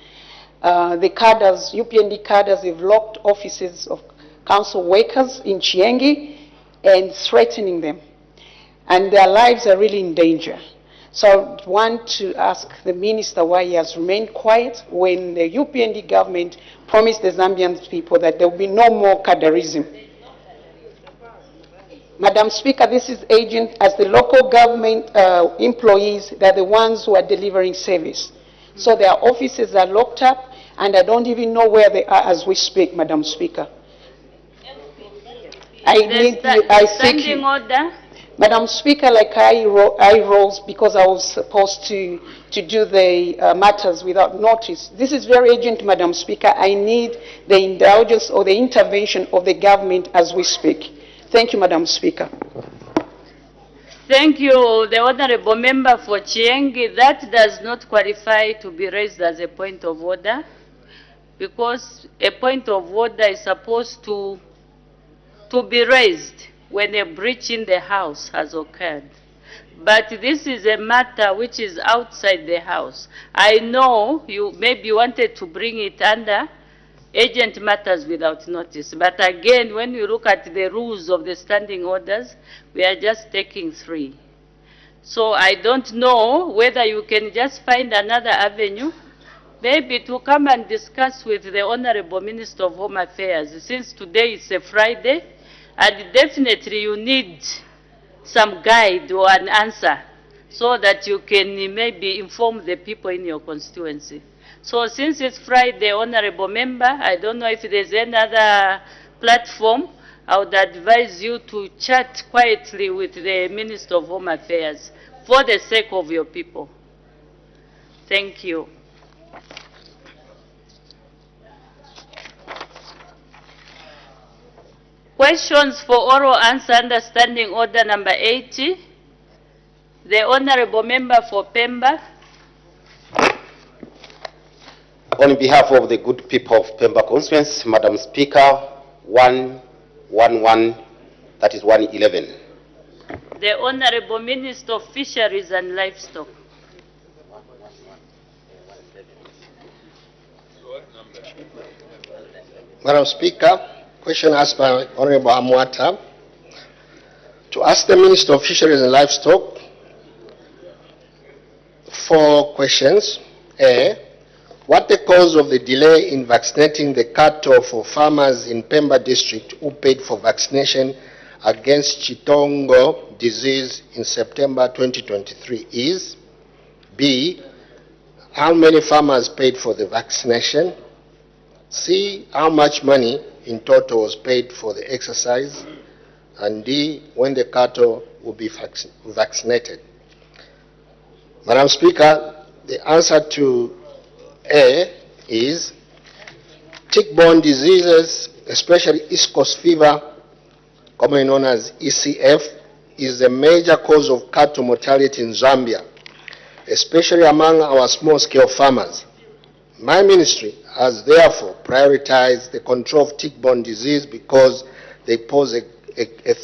The cadres, UPND cadres, have locked offices of council workers in Chiengi and threatening them. And their lives are really in danger. So I want to ask the Minister why he has remained quiet when the UPND government promised the Zambian people that there will be no more cadreism. Madam Speaker, this is agent as the local government employees, they're the ones who are delivering service. So their offices are locked up and I don't even know where they are as we speak, Madam Speaker. I seek you. Order. Madam Speaker, like I rose because I was supposed to do the matters without notice. This is very urgent, Madam Speaker. I need the indulgence or the intervention of the government as we speak. Thank you, Madam Speaker. Thank you, the honorable member for Chiengi. That does not qualify to be raised as a point of order because a point of order is supposed to be raised when a breach in the house has occurred. But this is a matter which is outside the house. I know you maybe wanted to bring it under urgent matters without notice. But again, when you look at the rules of the standing orders, we are just taking 3. So I don't know whether you can just find another avenue, maybe to come and discuss with the Honorable Minister of Home Affairs, since today is a Friday, and definitely you need some guide or an answer so that you can maybe inform the people in your constituency. So since it's Friday, honorable member, I don't know if there's another platform, I would advise you to chat quietly with the Minister of Home Affairs for the sake of your people. Thank you. Questions for oral answer under standing order number 80. The honorable member for Pemba. On behalf of the good people of Pemba constituency, Madam Speaker, 111, that is 111. The Honorable Minister of Fisheries and Livestock. Madam Speaker, question asked by Honorable Amwata to ask the Minister of Fisheries and Livestock 4 questions. A, what the cause of the delay in vaccinating the cattle for farmers in Pemba district who paid for vaccination against Chitongo disease in September 2023 is? B, how many farmers paid for the vaccination? C, how much money in total was paid for the exercise? And D, when the cattle will be vaccinated? Madam Speaker, the answer to A is tick-borne diseases, especially East Coast fever, commonly known as ECF, is the major cause of cattle mortality in Zambia, especially among our small-scale farmers. My ministry has therefore prioritized the control of tick-borne disease because they pose a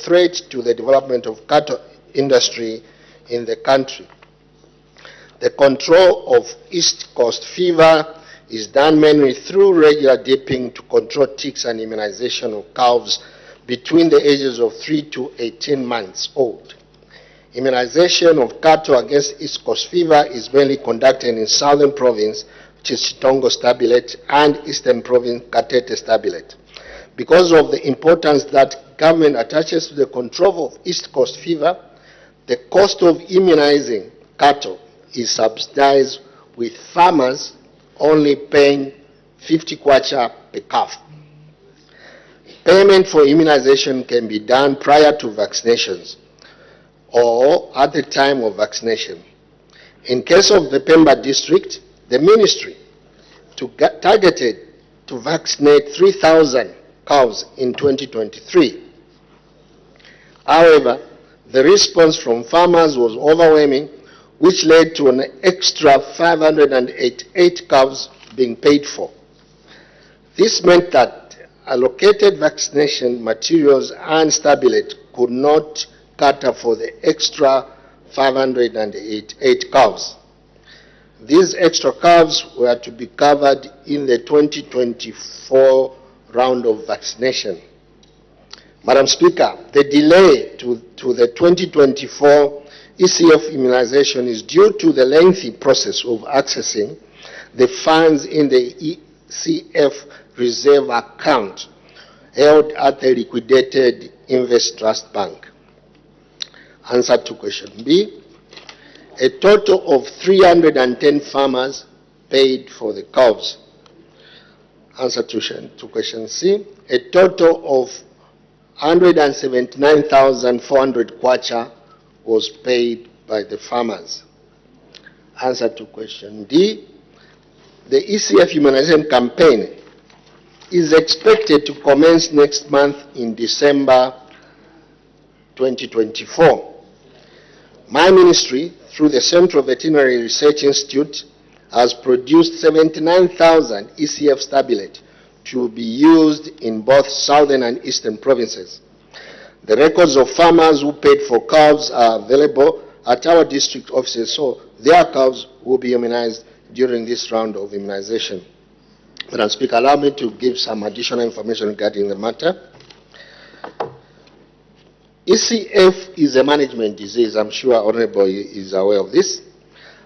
threat to the development of cattle industry in the country. The control of East Coast fever is done mainly through regular dipping to control ticks and immunization of calves between the ages of 3 to 18 months old. Immunization of cattle against East Coast fever is mainly conducted in Southern Province, which is Chitongo Stabilate, and Eastern Province, Katete Stabilate. Because of the importance that government attaches to the control of East Coast fever, the cost of immunizing cattle is subsidized, with farmers only paying 50 kwacha per calf. Payment for immunization can be done prior to vaccinations or at the time of vaccination. In case of the Pemba district, the ministry targeted to vaccinate 3,000 cows in 2023. However, the response from farmers was overwhelming, which led to an extra 588 cows being paid for. This meant that allocated vaccination materials and stabilate could not cater for the extra 588 cows. These extra cows were to be covered in the 2024 round of vaccination. Madam Speaker, the delay to the 2024 ECF immunization is due to the lengthy process of accessing the funds in the ECF reserve account held at the liquidated Invest Trust Bank. Answer to question B. A total of 310 farmers paid for the cows. Answer to question C. A total of 179,400 kwacha was paid by the farmers. Answer to question D. The ECF immunization campaign is expected to commence next month in December 2024. My ministry, through the Central Veterinary Research Institute, has produced 79,000 ECF stabilate to be used in both southern and eastern provinces. The records of farmers who paid for cows are available at our district offices, so their cows will be immunized during this round of immunization. Madam Speaker, allow me to give some additional information regarding the matter. ECF is a management disease. I'm sure Honorable is aware of this.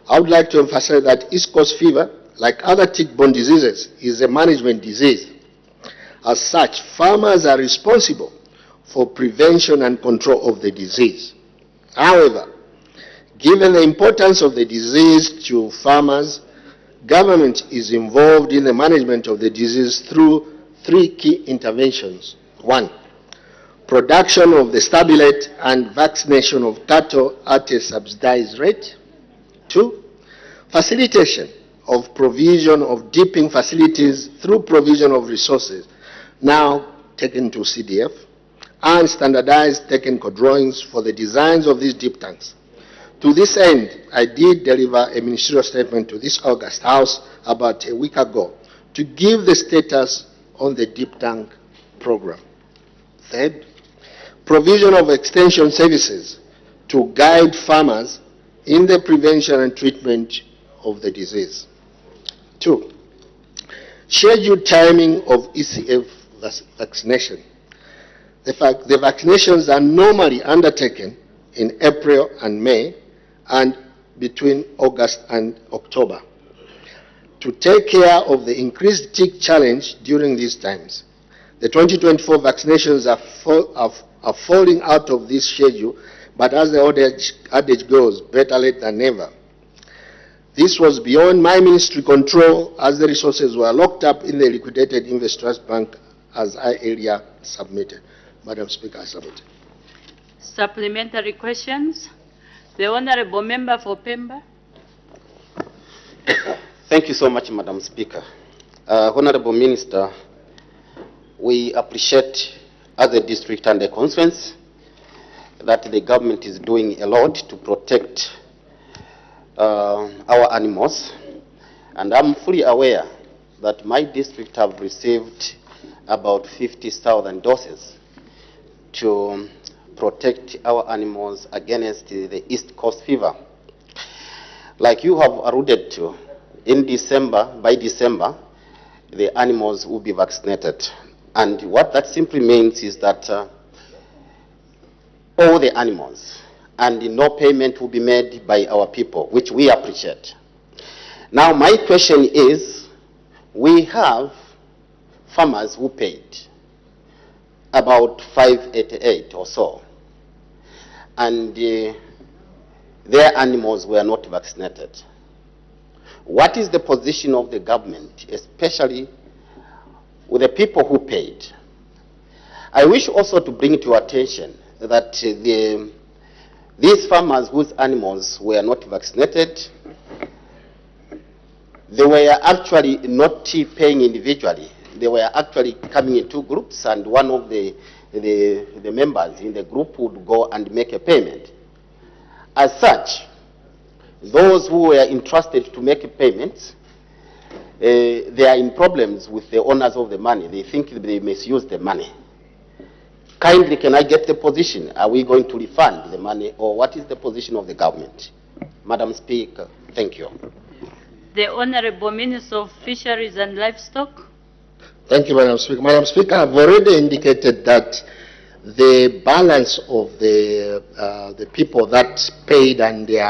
I would like to emphasize that East Coast fever, like other tick-borne diseases, is a management disease. As such, farmers are responsible for prevention and control of the disease. However, given the importance of the disease to farmers, government is involved in the management of the disease through three key interventions. 1. Production of the stabilate and vaccination of cattle at a subsidized rate. 2. Facilitation of provision of dipping facilities through provision of resources now taken to CDF, and standardized technical drawings for the designs of these dip tanks. To this end, I did deliver a ministerial statement to this August House about a week ago to give the status on the dip tank program. Third, provision of extension services to guide farmers in the prevention and treatment of the disease. 2. Scheduled timing of ECF vaccination. The vaccinations are normally undertaken in April and May and between August and October. To take care of the increased tick challenge during these times, the 2024 vaccinations are falling out of this schedule, but as the adage goes, better late than never. This was beyond my ministry control as the resources were locked up in the liquidated Invest Trust Bank as I earlier submitted. Madam Speaker, I submit. Supplementary questions. The Honourable Member for Pemba. Thank you so much, Madam Speaker. Honourable Minister, we appreciate as a district and a conference that the government is doing a lot to protect our animals, and I'm fully aware that my district have received about 50,000 doses to protect our animals against the East Coast fever. Like you have alluded to, by December, the animals will be vaccinated. And what that simply means is that all the animals, and no payment will be made by our people, which we appreciate. Now my question is, we have farmers who paid about 588 or so, and their animals were not vaccinated. What is the position of the government, especially with the people who paid? I wish also to bring to your attention that these farmers whose animals were not vaccinated, they were actually not paying individually. They were actually coming in two groups, and one of the members in the group would go and make a payment. As such, those who were entrusted to make payments, they are in problems with the owners of the money. They think they misuse the money. Kindly, can I get the position? Are we going to refund the money, or what is the position of the government? Madam Speaker, thank you. The Honorable Minister of Fisheries and Livestock. Thank you, Madam Speaker. Madam Speaker, I've already indicated that the balance of the people that paid and they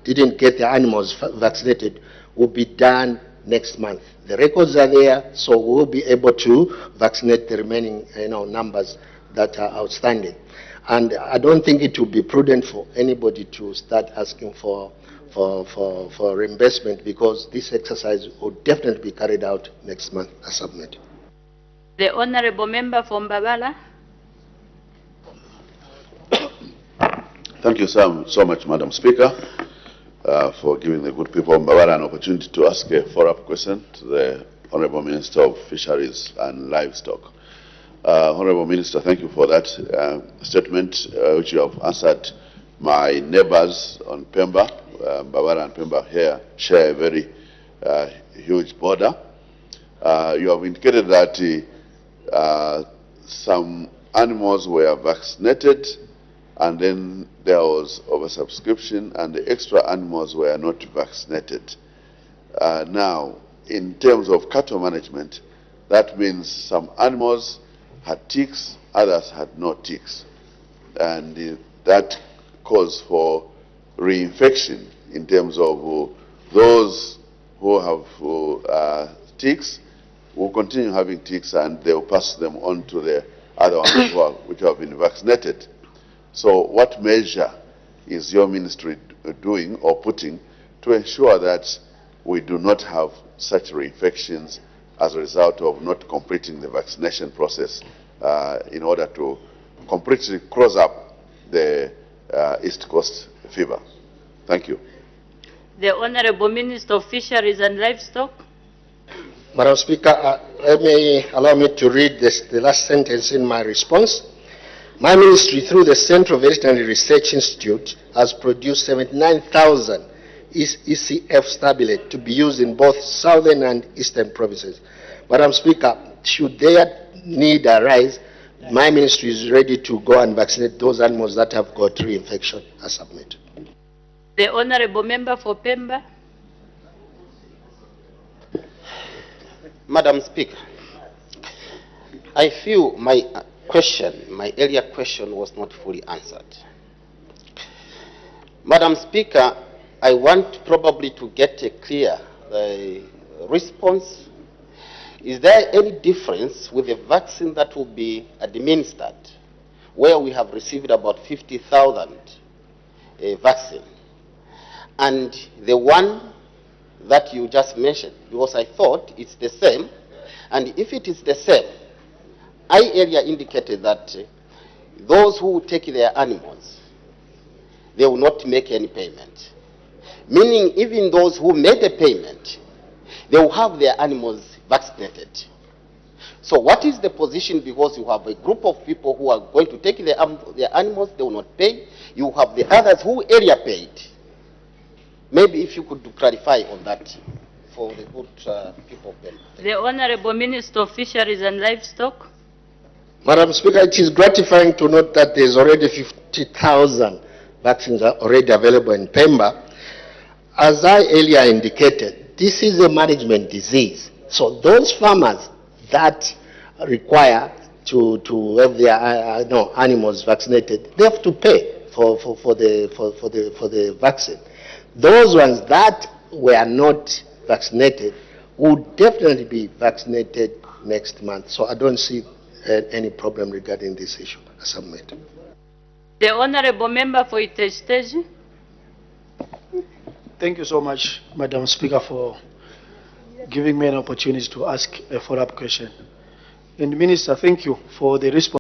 didn't get their animals vaccinated will be done next month. The records are there, so we'll be able to vaccinate the remaining numbers that are outstanding. And I don't think it would be prudent for anybody to start asking for reimbursement, because this exercise will definitely be carried out next month, I submit. The Honorable Member from Mbabala. Thank you so much, Madam Speaker, for giving the good people of Mbabala an opportunity to ask a follow-up question to the Honorable Minister of Fisheries and Livestock. Honorable Minister, thank you for that statement, which you have answered. My neighbors on Pemba, Mbabala and Pemba here, share a very huge border. You have indicated that some animals were vaccinated, and then there was oversubscription, and the extra animals were not vaccinated. Now, in terms of cattle management, that means some animals had ticks, others had no ticks, and that calls for reinfection in terms of those who have ticks will continue having ticks, and they will pass them on to the other ones which have been vaccinated. So what measure is your ministry doing or putting to ensure that we do not have such reinfections as a result of not completing the vaccination process in order to completely close up the East Coast fever? Thank you. The Honorable Minister of Fisheries and Livestock. Madam Speaker, allow me to read the last sentence in my response. My ministry, through the Central Veterinary Research Institute, has produced 79,000 ECF stabulate to be used in both southern and eastern provinces. Madam Speaker, should their need arise, my ministry is ready to go and vaccinate those animals that have got reinfection. I submit. The Honorable Member for Pemba. Madam Speaker, I feel my earlier question was not fully answered. Madam Speaker, I want probably to get a clear response. Is there any difference with the vaccine that will be administered, where we have received about 50,000 vaccine, and the one that you just mentioned? Because I thought it's the same, and if it is the same, I earlier indicated that those who take their animals, they will not make any payment. Meaning even those who made a payment, they will have their animals vaccinated. So what is the position? Because you have a group of people who are going to take their animals, they will not pay. You have the others who earlier paid. Maybe if you could clarify on that. for the good people of them. The Honorable Minister of Fisheries and Livestock. Madam Speaker, it is gratifying to note that there's already 50,000 vaccines are already available in Pemba. As I earlier indicated, this is a management disease. So those farmers that require to have their animals vaccinated, they have to pay for the vaccine. Those ones that were not vaccinated would definitely be vaccinated next month. So I don't see any problem regarding this issue. I submit. The Honorable Member for Itezteji. Thank you so much, Madam Speaker, for giving me an opportunity to ask a follow-up question. And Minister, thank you for the response.